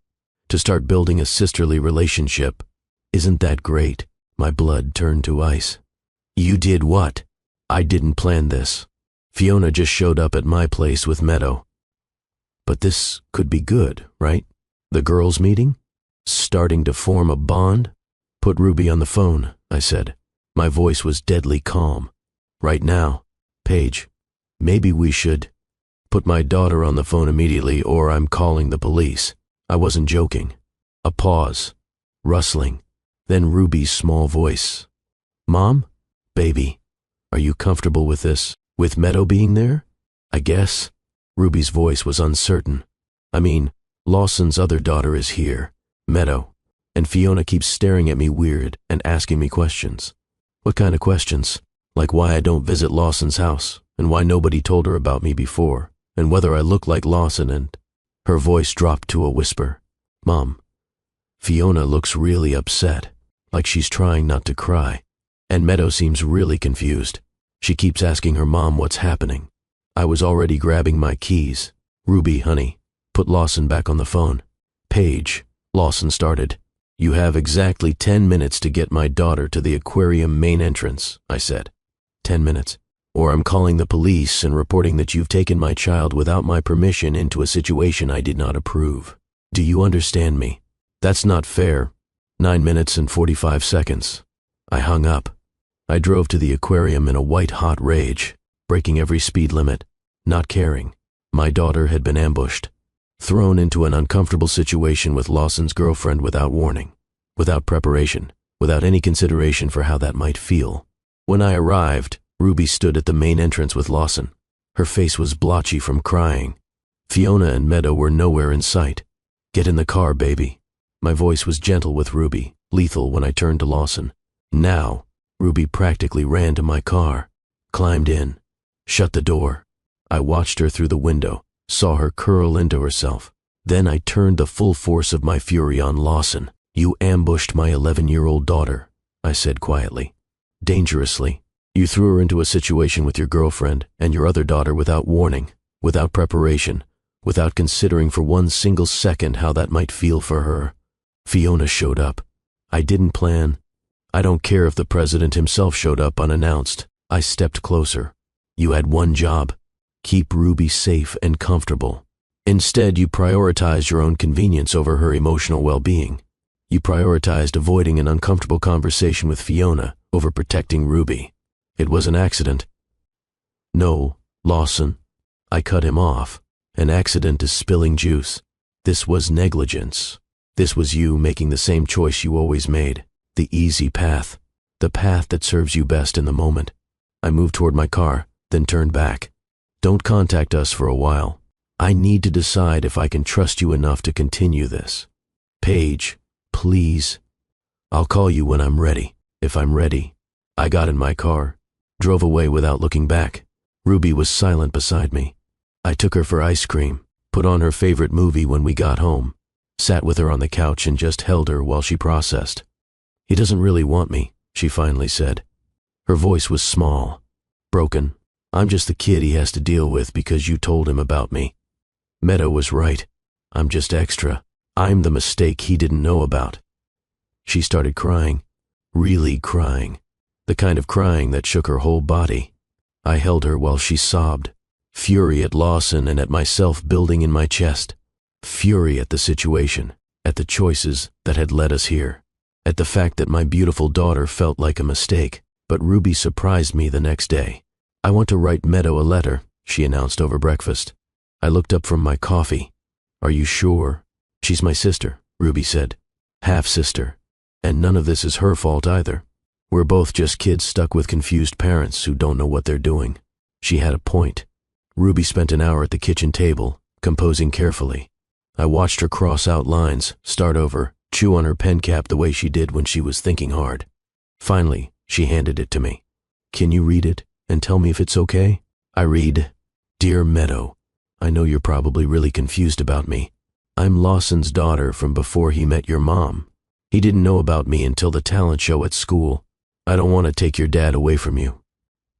to start building a sisterly relationship." "Isn't that great?" My blood turned to ice. "You did what?" "I didn't plan this. Fiona just showed up at my place with Meadow." "But this could be good, right? The girls' meeting? Starting to form a bond?" "Put Ruby on the phone," I said. My voice was deadly calm. "Right now, Paige, maybe we should put my daughter on the phone immediately, or I'm calling the police." I wasn't joking. A pause. Rustling. Then Ruby's small voice. "Mom? Baby, are you comfortable with this? With Meadow being there?" "I guess." Ruby's voice was uncertain. "I mean, Lawson's other daughter is here, Meadow, and Fiona keeps staring at me weird and asking me questions." "What kind of questions?" "Like why I don't visit Lawson's house, and why nobody told her about me before, and whether I look like Lawson and—" Her voice dropped to a whisper. "Mom, Fiona looks really upset, like she's trying not to cry. And Meadow seems really confused. She keeps asking her mom what's happening." I was already grabbing my keys. "Ruby, honey, put Lawson back on the phone." "Paige," Lawson started. "You have exactly 10 minutes to get my daughter to the aquarium main entrance," I said. 10 minutes. "Or I'm calling the police and reporting that you've taken my child without my permission into a situation I did not approve. Do you understand me? That's not fair." 9 minutes and 45 seconds. I hung up. I drove to the aquarium in a white-hot rage, breaking every speed limit, not caring. My daughter had been ambushed, thrown into an uncomfortable situation with Lawson's girlfriend without warning, without preparation, without any consideration for how that might feel. When I arrived, Ruby stood at the main entrance with Lawson. Her face was blotchy from crying. Fiona and Meadow were nowhere in sight. "Get in the car, baby." My voice was gentle with Ruby, lethal when I turned to Lawson. "Now." Ruby practically ran to my car, climbed in, shut the door. I watched her through the window, saw her curl into herself. Then I turned the full force of my fury on Lawson. "You ambushed my 11-year-old daughter," I said quietly. "Dangerously. You threw her into a situation with your girlfriend and your other daughter without warning, without preparation, without considering for one single second how that might feel for her. Fiona showed up. I didn't plan. I don't care if the president himself showed up unannounced." I stepped closer. "You had one job. Keep Ruby safe and comfortable. Instead, you prioritized your own convenience over her emotional well-being. You prioritized avoiding an uncomfortable conversation with Fiona over protecting Ruby. It was an accident." "No, Lawson." I cut him off. "An accident is spilling juice. This was negligence. This was you making the same choice you always made, the easy path, the path that serves you best in the moment." I moved toward my car, then turned back. "Don't contact us for a while. I need to decide if I can trust you enough to continue this. Paige, please. I'll call you when I'm ready, if I'm ready." I got in my car, drove away without looking back. Ruby was silent beside me. I took her for ice cream, put on her favorite movie when we got home, sat with her on the couch and just held her while she processed. "He doesn't really want me," she finally said. Her voice was small, broken. "I'm just the kid he has to deal with because you told him about me. Meadow was right. I'm just extra. I'm the mistake he didn't know about." She started crying, really crying, the kind of crying that shook her whole body. I held her while she sobbed, fury at Lawson and at myself building in my chest, fury at the situation, at the choices that had led us here, at the fact that my beautiful daughter felt like a mistake. But Ruby surprised me the next day. "I want to write Meadow a letter," she announced over breakfast. I looked up from my coffee. "Are you sure?" "She's my sister," Ruby said. "Half-sister. And none of this is her fault either. We're both just kids stuck with confused parents who don't know what they're doing." She had a point. Ruby spent an hour at the kitchen table, composing carefully. I watched her cross out lines, start over, chew on her pen cap the way she did when she was thinking hard. Finally, she handed it to me. "Can you read it and tell me if it's okay?" I read, "Dear Meadow, I know you're probably really confused about me. I'm Lawson's daughter from before he met your mom. He didn't know about me until the talent show at school. I don't want to take your dad away from you.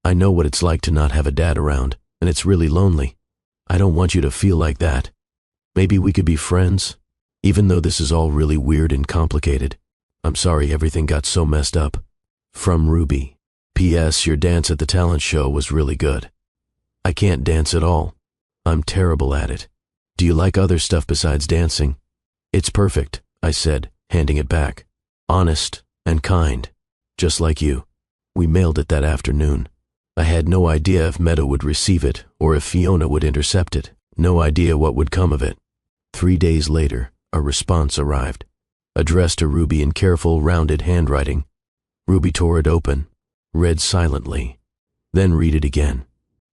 I know what it's like to not have a dad around, and it's really lonely. I don't want you to feel like that. Maybe we could be friends, even though this is all really weird and complicated. I'm sorry everything got so messed up. From Ruby. P.S. Your dance at the talent show was really good. I can't dance at all. I'm terrible at it. Do you like other stuff besides dancing?" "It's perfect," I said, handing it back. "Honest and kind, just like you." We mailed it that afternoon. I had no idea if Meadow would receive it or if Fiona would intercept it. No idea what would come of it. 3 days later, a response arrived, addressed to Ruby in careful, rounded handwriting. Ruby tore it open, read silently, then read it again.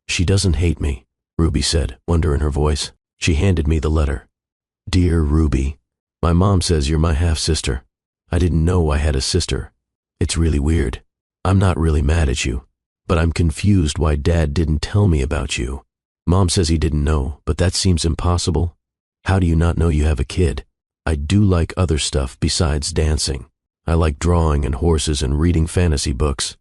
"She doesn't hate me," Ruby said, wonder in her voice. She handed me the letter. "Dear Ruby, my mom says you're my half-sister. I didn't know I had a sister. It's really weird. I'm not really mad at you, but I'm confused why Dad didn't tell me about you. Mom says he didn't know, but that seems impossible. How do you not know you have a kid? I do like other stuff besides dancing. I like drawing and horses and reading fantasy books.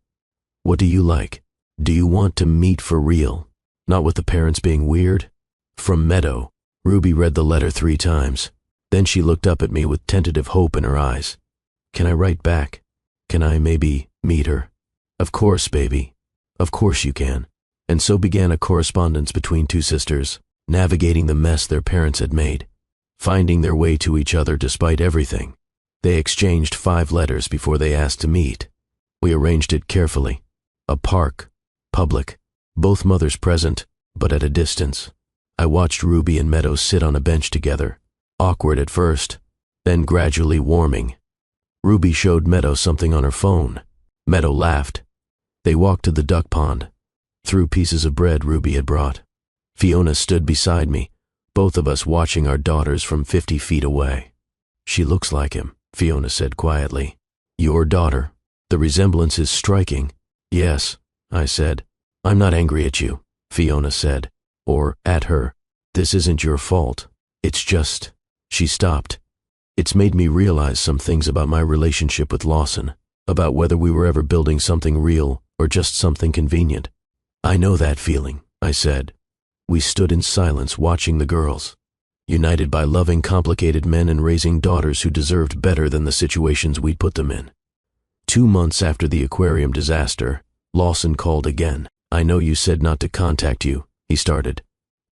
What do you like? Do you want to meet for real? Not with the parents being weird?" From Meadow. Ruby read the letter 3 times. Then she looked up at me with tentative hope in her eyes. "Can I write back? Can I maybe meet her?" "Of course, baby. Of course you can." And so began a correspondence between 2 sisters, navigating the mess their parents had made, finding their way to each other despite everything. They exchanged 5 letters before they asked to meet. We arranged it carefully. A park, public, both mothers present, but at a distance. I watched Ruby and Meadow sit on a bench together, awkward at first, then gradually warming. Ruby showed Meadow something on her phone. Meadow laughed. They walked to the duck pond, threw pieces of bread Ruby had brought. Fiona stood beside me, both of us watching our daughters from 50 feet away. "She looks like him," Fiona said quietly. "Your daughter. The resemblance is striking." "Yes," I said. "I'm not angry at you," Fiona said. Or at her. "This isn't your fault. It's just..." She stopped. "It's made me realize some things about my relationship with Lawson, about whether we were ever building something real or just something convenient." "I know that feeling," I said. We stood in silence watching the girls, united by loving complicated men and raising daughters who deserved better than the situations we'd put them in. 2 months after the aquarium disaster, Lawson called again. "I know you said not to contact you," he started,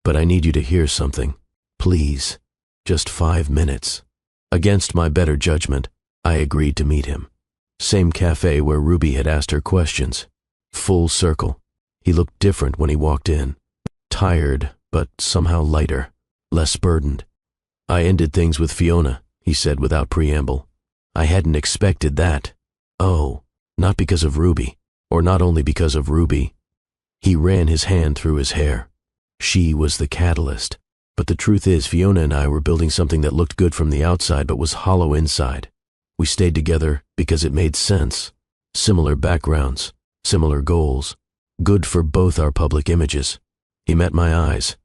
"but I need you to hear something. Please, just 5 minutes." Against my better judgment, I agreed to meet him. Same cafe where Ruby had asked her questions. Full circle. He looked different when he walked in. Tired, but somehow lighter, less burdened. "I ended things with Fiona," he said without preamble. "I hadn't expected that." "Oh, not because of Ruby, or not only because of Ruby." He ran his hand through his hair. "She was the catalyst. But the truth is, Fiona and I were building something that looked good from the outside but was hollow inside. We stayed together because it made sense. Similar backgrounds, similar goals. Good for both our public images. He met my eyes,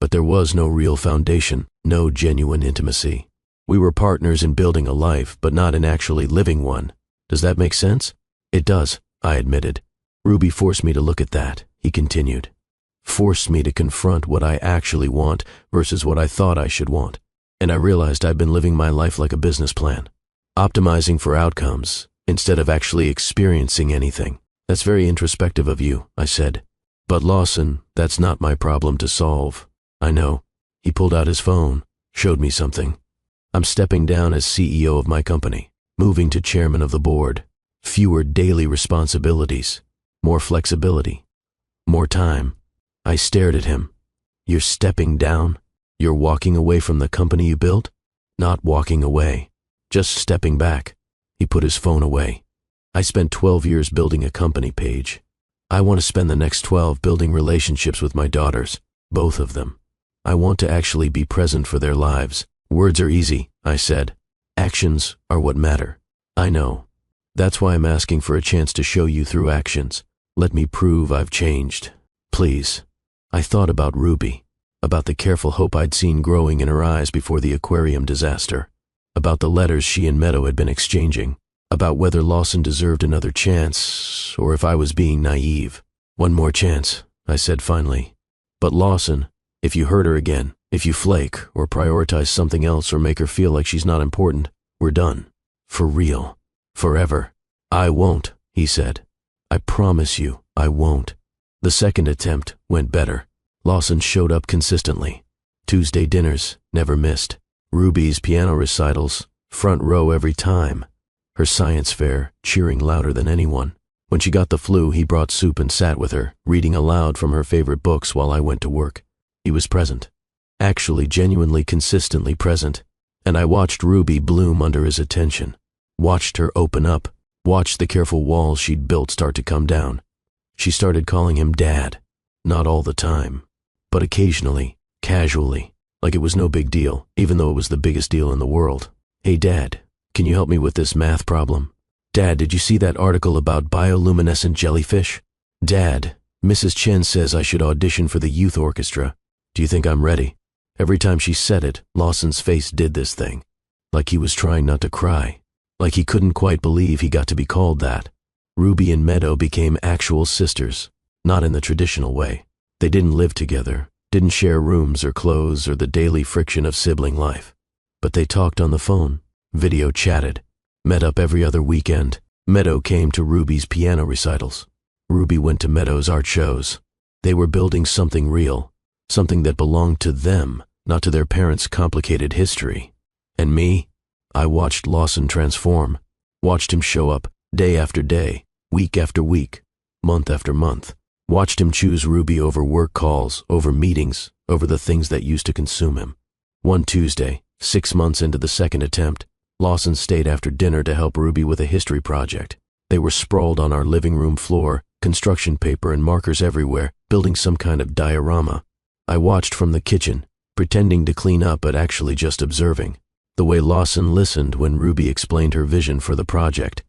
But there was no real foundation, no genuine intimacy. We were partners in building a life, but not in actually living one. Does that make sense? It does, I admitted. Ruby forced me to look at that, he continued. Forced me to confront what I actually want versus what I thought I should want. And I realized I'd been living my life like a business plan, optimizing for outcomes instead of actually experiencing anything. That's very introspective of you, I said. But Lawson, that's not my problem to solve. I know. He pulled out his phone, showed me something. I'm stepping down as CEO of my company, moving to chairman of the board. Fewer daily responsibilities, more flexibility, more time. I stared at him. You're stepping down? You're walking away from the company you built? Not walking away, just stepping back. He put his phone away. I spent 12 years building a company, Paige. I want to spend the next 12 building relationships with my daughters, both of them. I want to actually be present for their lives. Words are easy, I said. Actions are what matter. I know. That's why I'm asking for a chance to show you through actions. Let me prove I've changed. Please. I thought about Ruby, about the careful hope I'd seen growing in her eyes before the aquarium disaster, about the letters she and Meadow had been exchanging, about whether Lawson deserved another chance, or if I was being naive. One more chance, I said finally. But Lawson, if you hurt her again, if you flake, or prioritize something else or make her feel like she's not important, we're done. For real. Forever. I won't, he said. I promise you, I won't. The second attempt went better. Lawson showed up consistently. Tuesday dinners, never missed. Ruby's piano recitals, front row every time. Her science fair, cheering louder than anyone. When she got the flu, he brought soup and sat with her, reading aloud from her favorite books while I went to work. He was present. Actually, genuinely, consistently present. And I watched Ruby bloom under his attention. Watched her open up. Watched the careful walls she'd built start to come down. She started calling him Dad. Not all the time, but occasionally, casually, like it was no big deal, even though it was the biggest deal in the world. Hey Dad, can you help me with this math problem? Dad, did you see that article about bioluminescent jellyfish? Dad, Mrs. Chen says I should audition for the youth orchestra. Do you think I'm ready? Every time she said it, Lawson's face did this thing. Like he was trying not to cry. Like he couldn't quite believe he got to be called that. Ruby and Meadow became actual sisters, not in the traditional way. They didn't live together, didn't share rooms or clothes or the daily friction of sibling life. But they talked on the phone, video chatted, met up every other weekend. Meadow came to Ruby's piano recitals. Ruby went to Meadow's art shows. They were building something real, something that belonged to them, not to their parents' complicated history. And me? I watched Lawson transform, watched him show up day after day, week after week, month after month. Watched him choose Ruby over work calls, over meetings, over the things that used to consume him. One Tuesday, 6 months into the second attempt, Lawson stayed after dinner to help Ruby with a history project. They were sprawled on our living room floor, construction paper and markers everywhere, building some kind of diorama. I watched from the kitchen, pretending to clean up but actually just observing. The way Lawson listened when Ruby explained her vision for the project.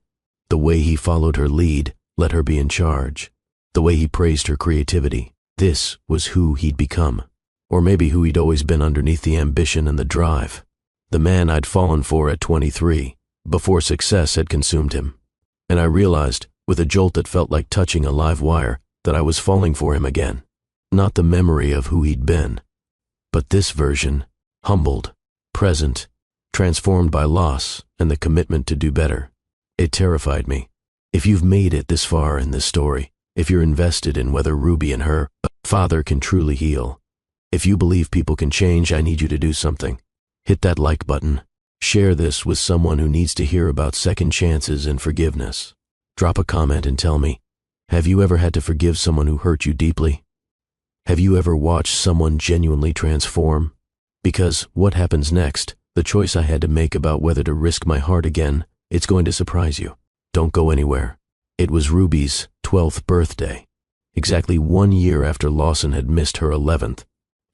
The way he followed her lead, let her be in charge. The way he praised her creativity. This was who he'd become. Or maybe who he'd always been underneath the ambition and the drive. The man I'd fallen for at 23, before success had consumed him. And I realized, with a jolt that felt like touching a live wire, that I was falling for him again. Not the memory of who he'd been, but this version, humbled, present, transformed by loss and the commitment to do better. It terrified me. If you've made it this far in this story, if you're invested in whether Ruby and her father can truly heal, if you believe people can change, I need you to do something. Hit that like button. Share this with someone who needs to hear about second chances and forgiveness. Drop a comment and tell me, have you ever had to forgive someone who hurt you deeply? Have you ever watched someone genuinely transform? Because what happens next, the choice I had to make about whether to risk my heart again, it's going to surprise you. Don't go anywhere. It was Ruby's 12th birthday. Exactly 1 year after Lawson had missed her 11th.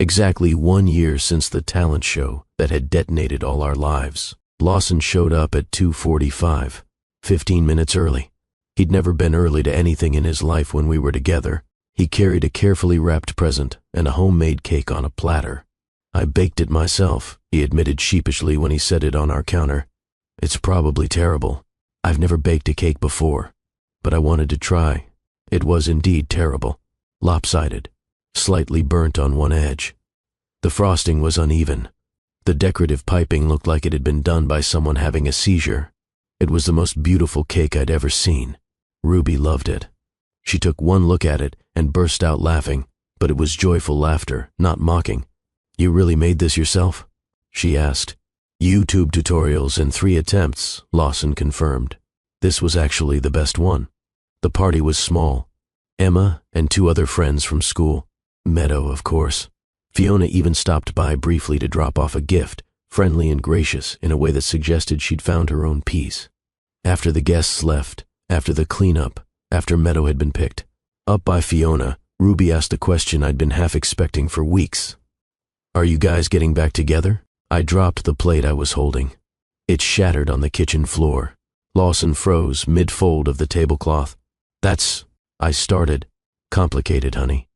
Exactly 1 year since the talent show that had detonated all our lives. Lawson showed up at 2:45, 15 minutes early. He'd never been early to anything in his life when we were together, He carried a carefully wrapped present and a homemade cake on a platter. I baked it myself, he admitted sheepishly when he set it on our counter. It's probably terrible. I've never baked a cake before, but I wanted to try. It was indeed terrible. Lopsided, slightly burnt on one edge. The frosting was uneven. The decorative piping looked like it had been done by someone having a seizure. It was the most beautiful cake I'd ever seen. Ruby loved it. She took one look at it and burst out laughing, but it was joyful laughter, not mocking. "You really made this yourself?" she asked. "YouTube tutorials in 3 attempts," Lawson confirmed. This was actually the best one. The party was small. Emma and 2 other friends from school. Meadow, of course. Fiona even stopped by briefly to drop off a gift, friendly and gracious in a way that suggested she'd found her own peace. After the guests left, after the cleanup, after Meadow had been picked up by Fiona, Ruby asked a question I'd been half expecting for weeks. "Are you guys getting back together?" I dropped the plate I was holding. It shattered on the kitchen floor. Lawson froze mid-fold of the tablecloth. "That's," I started. "Complicated, honey.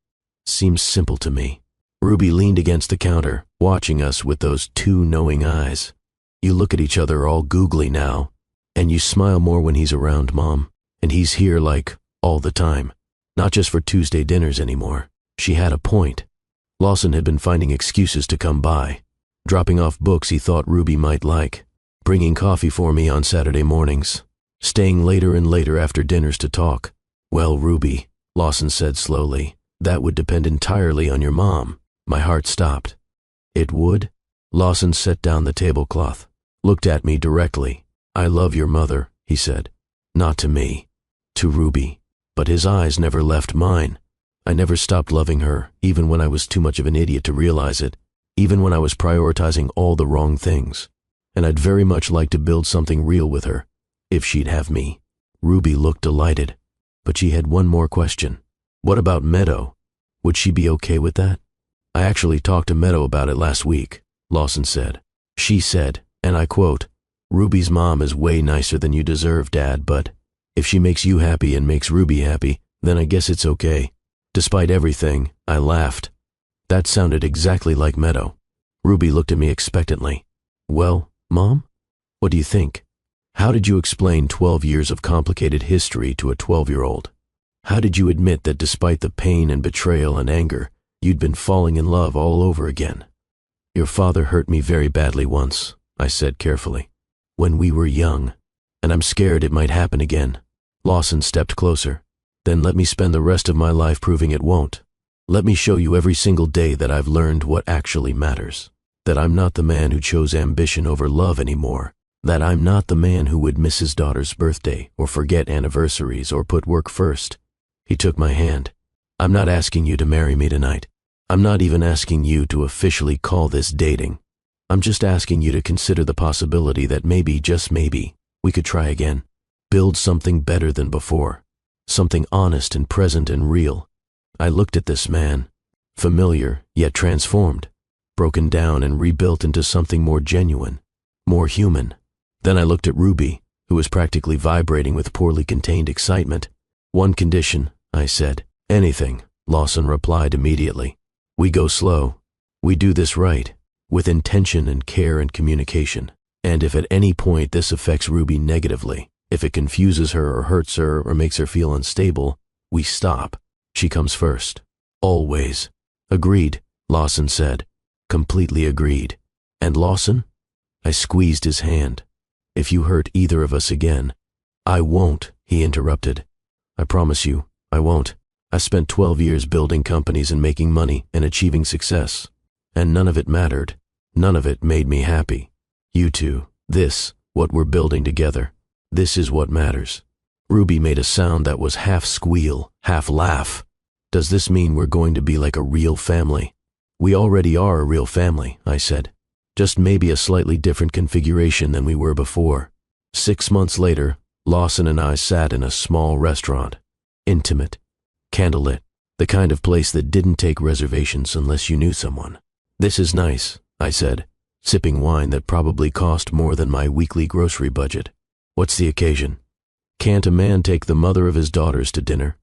Seems simple to me." Ruby leaned against the counter, watching us with those 2 knowing eyes. "You look at each other all googly now, and you smile more when he's around, Mom. And he's here like, all the time. Not just for Tuesday dinners anymore." She had a point. Lawson had been finding excuses to come by. Dropping off books he thought Ruby might like. Bringing coffee for me on Saturday mornings. Staying later and later after dinners to talk. "Well, Ruby," Lawson said slowly, "that would depend entirely on your mom." My heart stopped. "It would?" Lawson set down the tablecloth, looked at me directly. "I love your mother," he said. "Not to me. To Ruby." But his eyes never left mine. I never stopped loving her, even when I was too much of an idiot to realize it, even when I was prioritizing all the wrong things. And I'd very much like to build something real with her, if she'd have me. Ruby looked delighted, but she had one more question. "What about Meadow? Would she be okay with that?" "I actually talked to Meadow about it last week," Lawson said. "She said, and I quote, 'Ruby's mom is way nicer than you deserve, Dad, but if she makes you happy and makes Ruby happy, then I guess it's okay.'" Despite everything, I laughed. That sounded exactly like Meadow. Ruby looked at me expectantly. "Well, Mom, what do you think? How did you explain 12 years of complicated history to a 12-year-old? How did you admit that despite the pain and betrayal and anger, you'd been falling in love all over again?" "Your father hurt me very badly once," I said carefully. "When we were young, and I'm scared it might happen again." Lawson stepped closer. "Then let me spend the rest of my life proving it won't. Let me show you every single day that I've learned what actually matters. That I'm not the man who chose ambition over love anymore. That I'm not the man who would miss his daughter's birthday or forget anniversaries or put work first." He took my hand. "I'm not asking you to marry me tonight. I'm not even asking you to officially call this dating. I'm just asking you to consider the possibility that maybe, just maybe, we could try again. Build something better than before. Something honest and present and real." I looked at this man, familiar yet transformed, broken down and rebuilt into something more genuine, more human. Then I looked at Ruby, who was practically vibrating with poorly contained excitement. "One condition," I said. "Anything," Lawson replied immediately. "We go slow. We do this right, with intention and care and communication. And if at any point this affects Ruby negatively, if it confuses her or hurts her or makes her feel unstable, we stop. She comes first. Always." "Agreed," Lawson said. "Completely agreed." "And Lawson?" I squeezed his hand. "If you hurt either of us again—" "I won't," he interrupted. "I promise you, I won't. I spent 12 years building companies and making money and achieving success. And none of it mattered. None of it made me happy. You two, this, what we're building together. This is what matters." Ruby made a sound that was half squeal, half laugh. "Does this mean we're going to be like a real family?" "We already are a real family," I said. "Just maybe a slightly different configuration than we were before." 6 months later, Lawson and I sat in a small restaurant. Intimate, candlelit, the kind of place that didn't take reservations unless you knew someone. "This is nice," I said, sipping wine that probably cost more than my weekly grocery budget. "What's the occasion?" "Can't a man take the mother of his daughters to dinner?"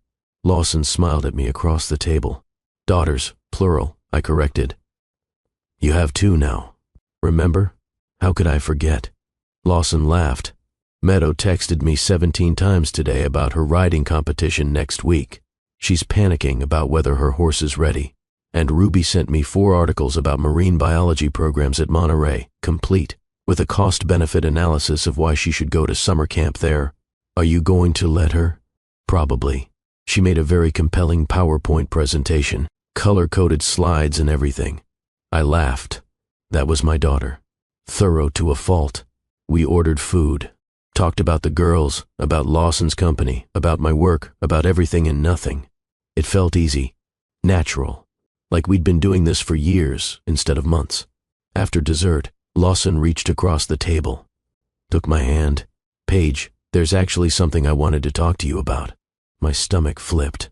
Lawson smiled at me across the table. Daughters, plural, I corrected. You have two now. Remember? How could I forget? Lawson laughed. Meadow texted me 17 times today about her riding competition next week. She's panicking about whether her horse is ready. And Ruby sent me 4 articles about marine biology programs at Monterey, complete, with a cost-benefit analysis of why she should go to summer camp there. Are you going to let her? Probably. She made a very compelling PowerPoint presentation, color-coded slides and everything. I laughed. That was my daughter. Thorough to a fault. We ordered food, talked about the girls, about Lawson's company, about my work, about everything and nothing. It felt easy, natural, like we'd been doing this for years instead of months. After dessert, Lawson reached across the table, took my hand. Paige, there's actually something I wanted to talk to you about. My stomach flipped.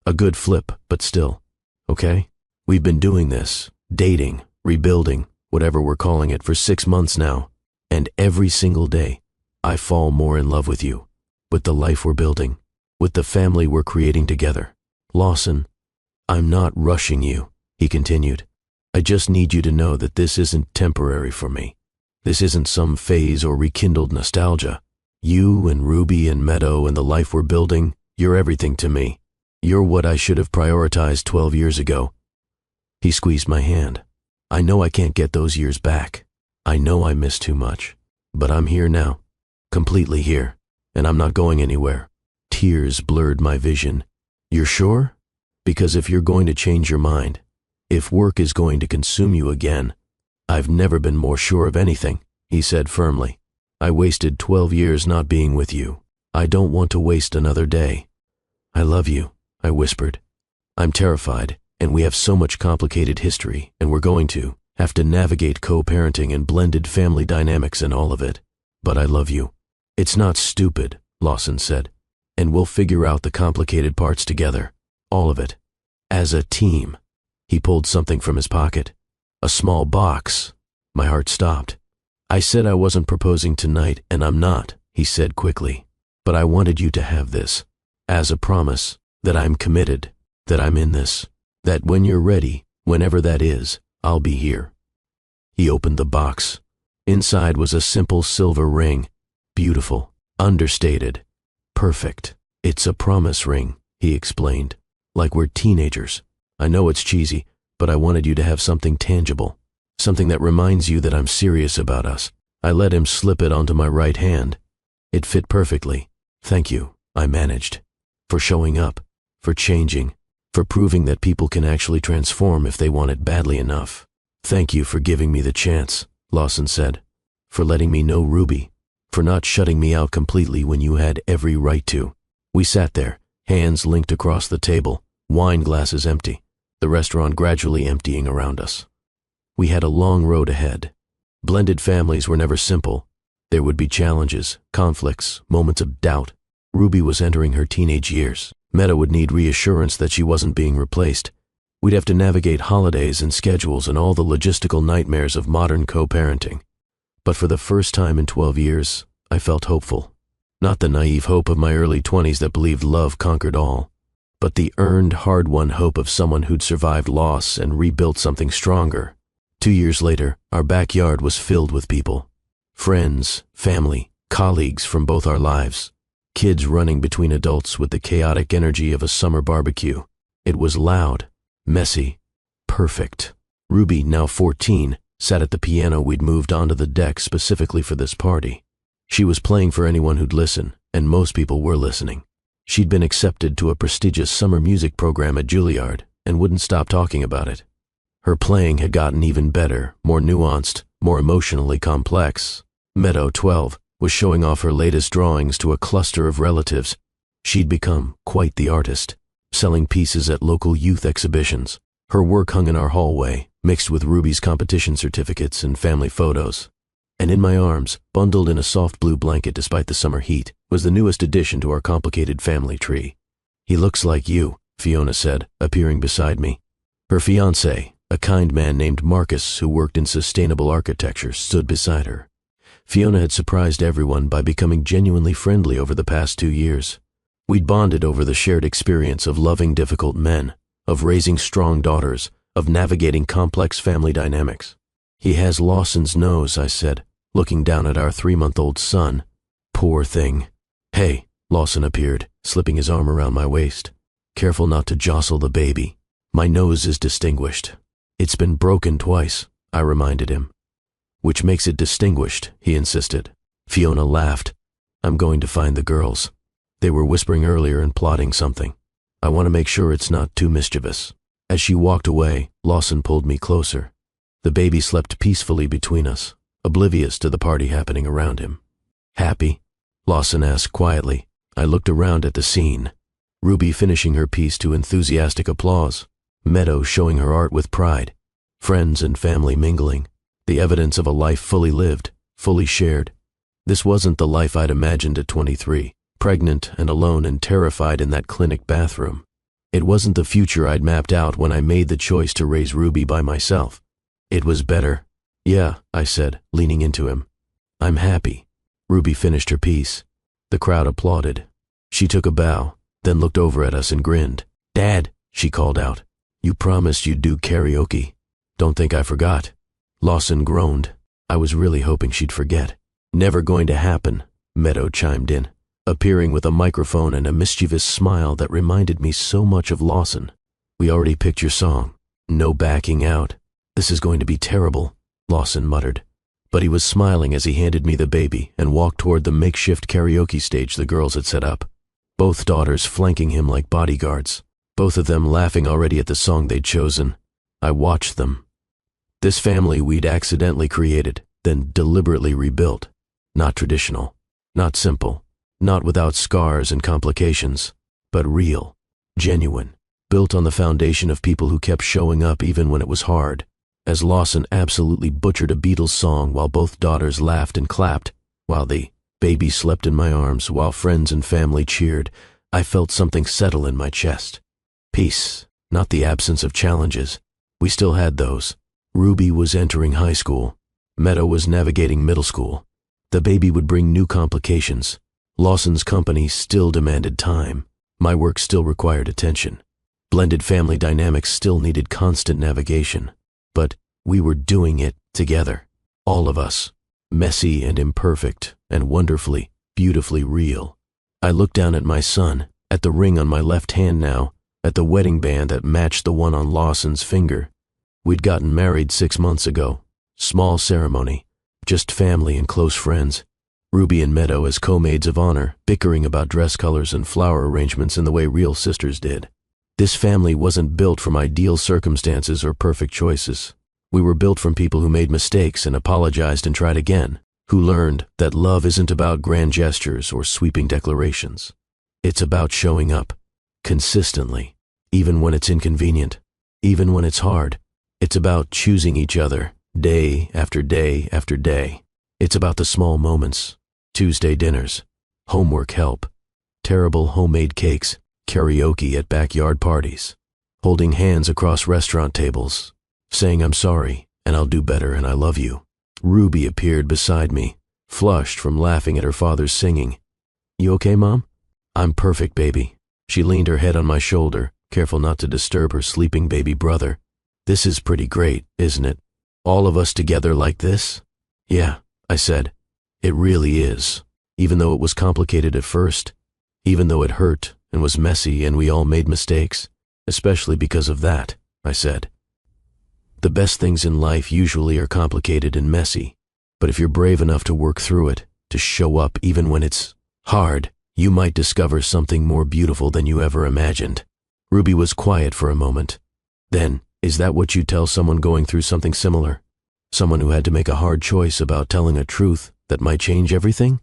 A good flip, but still. Okay? We've been doing this, dating, rebuilding, whatever we're calling it, for 6 months now. And every single day, I fall more in love with you, with the life we're building, with the family we're creating together. Lawson, I'm not rushing you, he continued. I just need you to know that this isn't temporary for me. This isn't some phase or rekindled nostalgia. You and Ruby and Meadow and the life we're building, you're everything to me. You're what I should have prioritized 12 years ago. He squeezed my hand. I know I can't get those years back. I know I missed too much. But I'm here now. Completely here. And I'm not going anywhere. Tears blurred my vision. You're sure? Because if you're going to change your mind, if work is going to consume you again, I've never been more sure of anything, he said firmly. I wasted 12 years not being with you. I don't want to waste another day. I love you, I whispered. I'm terrified, and we have so much complicated history, and we're going to have to navigate co-parenting and blended family dynamics and all of it. But I love you. It's not stupid, Lawson said, and we'll figure out the complicated parts together. All of it. As a team. He pulled something from his pocket. A small box. My heart stopped. I said I wasn't proposing tonight, and I'm not, he said quickly. But I wanted you to have this, as a promise, that I'm committed, that I'm in this, that when you're ready, whenever that is, I'll be here. He opened the box. Inside was a simple silver ring. Beautiful, understated, perfect. It's a promise ring, he explained, like we're teenagers. I know it's cheesy, but I wanted you to have something tangible, something that reminds you that I'm serious about us. I let him slip it onto my right hand. It fit perfectly. Thank you, I managed, for showing up, for changing, for proving that people can actually transform if they want it badly enough. Thank you for giving me the chance, Lawson said, for letting me know Ruby, for not shutting me out completely when you had every right to. We sat there, hands linked across the table, wine glasses empty, the restaurant gradually emptying around us. We had a long road ahead. Blended families were never simple. There would be challenges, conflicts, moments of doubt. Ruby was entering her teenage years. Meadow would need reassurance that she wasn't being replaced. We'd have to navigate holidays and schedules and all the logistical nightmares of modern co-parenting. But for the first time in 12 years, I felt hopeful. Not the naive hope of my early 20s that believed love conquered all, but the earned, hard-won hope of someone who'd survived loss and rebuilt something stronger. 2 years later, our backyard was filled with people. Friends, family, colleagues from both our lives. Kids running between adults with the chaotic energy of a summer barbecue. It was loud, messy, perfect. Ruby, now 14, sat at the piano we'd moved onto the deck specifically for this party. She was playing for anyone who'd listen, and most people were listening. She'd been accepted to a prestigious summer music program at Juilliard and wouldn't stop talking about it. Her playing had gotten even better, more nuanced, more emotionally complex. Meadow, 12, was showing off her latest drawings to a cluster of relatives. She'd become quite the artist, selling pieces at local youth exhibitions. Her work hung in our hallway, mixed with Ruby's competition certificates and family photos. And in my arms, bundled in a soft blue blanket despite the summer heat, was the newest addition to our complicated family tree. He looks like you, Fiona said, appearing beside me. Her fiancé, a kind man named Marcus who worked in sustainable architecture, stood beside her. Fiona had surprised everyone by becoming genuinely friendly over the past 2 years. We'd bonded over the shared experience of loving difficult men, of raising strong daughters, of navigating complex family dynamics. He has Lawson's nose, I said, looking down at our 3-month-old son. Poor thing. Hey, Lawson appeared, slipping his arm around my waist. Careful not to jostle the baby. My nose is distinguished. It's been broken twice, I reminded him. Which makes it distinguished, he insisted. Fiona laughed. I'm going to find the girls. They were whispering earlier and plotting something. I want to make sure it's not too mischievous. As she walked away, Lawson pulled me closer. The baby slept peacefully between us, oblivious to the party happening around him. Happy? Lawson asked quietly. I looked around at the scene. Ruby finishing her piece to enthusiastic applause. Meadow showing her art with pride. Friends and family mingling. The evidence of a life fully lived, fully shared. This wasn't the life I'd imagined at 23, pregnant and alone and terrified in that clinic bathroom. It wasn't the future I'd mapped out when I made the choice to raise Ruby by myself. It was better. Yeah, I said, leaning into him. I'm happy. Ruby finished her piece. The crowd applauded. She took a bow, then looked over at us and grinned. Dad, she called out. You promised you'd do karaoke. Don't think I forgot. Lawson groaned. I was really hoping she'd forget. Never going to happen, Meadow chimed in, appearing with a microphone and a mischievous smile that reminded me so much of Lawson. We already picked your song. No backing out. This is going to be terrible, Lawson muttered. But he was smiling as he handed me the baby and walked toward the makeshift karaoke stage the girls had set up. Both daughters flanking him like bodyguards, both of them laughing already at the song they'd chosen. I watched them. This family we'd accidentally created, then deliberately rebuilt. Not traditional, not simple, not without scars and complications, but real, genuine, built on the foundation of people who kept showing up even when it was hard. As Lawson absolutely butchered a Beatles song while both daughters laughed and clapped, while the baby slept in my arms, while friends and family cheered, I felt something settle in my chest. Peace, not the absence of challenges. We still had those. Ruby was entering high school. Meadow was navigating middle school. The baby would bring new complications. Lawson's company still demanded time. My work still required attention. Blended family dynamics still needed constant navigation. But we were doing it together. All of us. Messy and imperfect and wonderfully, beautifully real. I looked down at my son, at the ring on my left hand now, at the wedding band that matched the one on Lawson's finger. We'd gotten married 6 months ago. Small ceremony. Just family and close friends. Ruby and Meadow as co-maids of honor, bickering about dress colors and flower arrangements in the way real sisters did. This family wasn't built from ideal circumstances or perfect choices. We were built from people who made mistakes and apologized and tried again, who learned that love isn't about grand gestures or sweeping declarations. It's about showing up, consistently, even when it's inconvenient, even when it's hard. It's about choosing each other, day after day after day. It's about the small moments, Tuesday dinners, homework help, terrible homemade cakes, karaoke at backyard parties, holding hands across restaurant tables, saying I'm sorry and I'll do better and I love you. Ruby appeared beside me, flushed from laughing at her father's singing. You okay, Mom? I'm perfect, baby. She leaned her head on my shoulder, careful not to disturb her sleeping baby brother. This is pretty great, isn't it? All of us together like this? Yeah, I said. It really is. Even though it was complicated at first, even though it hurt and was messy and we all made mistakes, especially because of that, I said. The best things in life usually are complicated and messy, but if you're brave enough to work through it, to show up even when it's hard, you might discover something more beautiful than you ever imagined. Ruby was quiet for a moment. Then, is that what you tell someone going through something similar? Someone who had to make a hard choice about telling a truth that might change everything?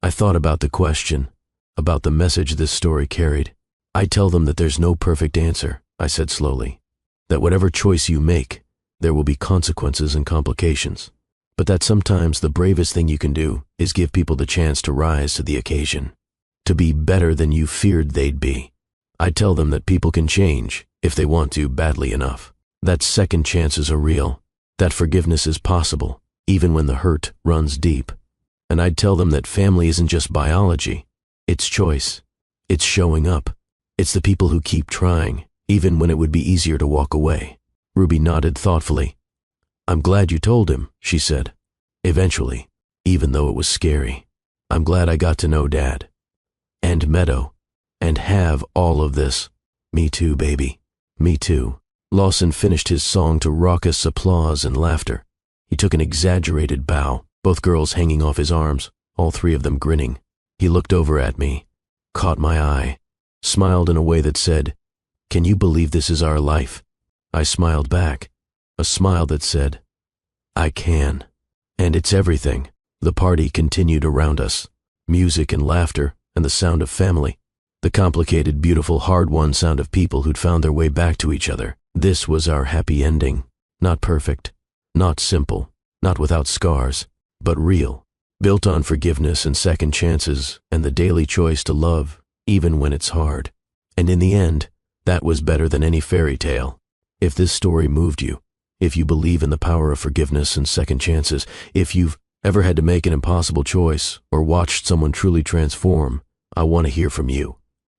I thought about the question, about the message this story carried. I tell them that there's no perfect answer, I said slowly. That whatever choice you make, there will be consequences and complications. But that sometimes the bravest thing you can do is give people the chance to rise to the occasion, to be better than you feared they'd be. I tell them that people can change if they want to badly enough, that second chances are real, that forgiveness is possible, even when the hurt runs deep. And I'd tell them that family isn't just biology, it's choice. It's showing up. It's the people who keep trying, even when it would be easier to walk away. Ruby nodded thoughtfully. I'm glad you told him, she said. Eventually, even though it was scary. I'm glad I got to know Dad. And Meadow. And have all of this. Me too, baby. Me too. Lawson finished his song to raucous applause and laughter. He took an exaggerated bow, both girls hanging off his arms, all three of them grinning. He looked over at me, caught my eye, smiled in a way that said, "Can you believe this is our life?" I smiled back, a smile that said, "I can." And it's everything. The party continued around us. Music and laughter and the sound of family. The complicated, beautiful, hard-won sound of people who'd found their way back to each other. This was our happy ending. Not perfect, not simple, not without scars, but real. Built on forgiveness and second chances and the daily choice to love, even when it's hard. And in the end, that was better than any fairy tale. If this story moved you, if you believe in the power of forgiveness and second chances, if you've ever had to make an impossible choice or watched someone truly transform, I want to hear from you.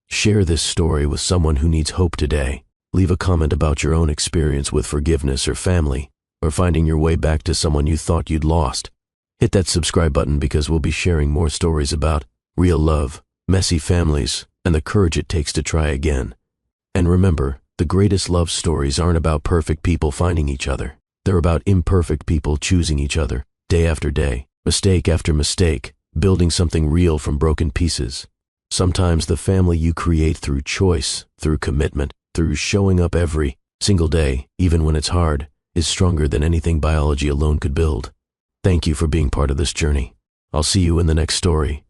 Share this story with someone who needs hope today. Leave a comment about your own experience with forgiveness or family, or finding your way back to someone you thought you'd lost. Hit that subscribe button because we'll be sharing more stories about real love, messy families, and the courage it takes to try again. And remember, the greatest love stories aren't about perfect people finding each other. They're about imperfect people choosing each other, day after day, mistake after mistake, building something real from broken pieces. Sometimes the family you create through choice, through commitment, through showing up every single day, even when it's hard, is stronger than anything biology alone could build. Thank you for being part of this journey. I'll see you in the next story.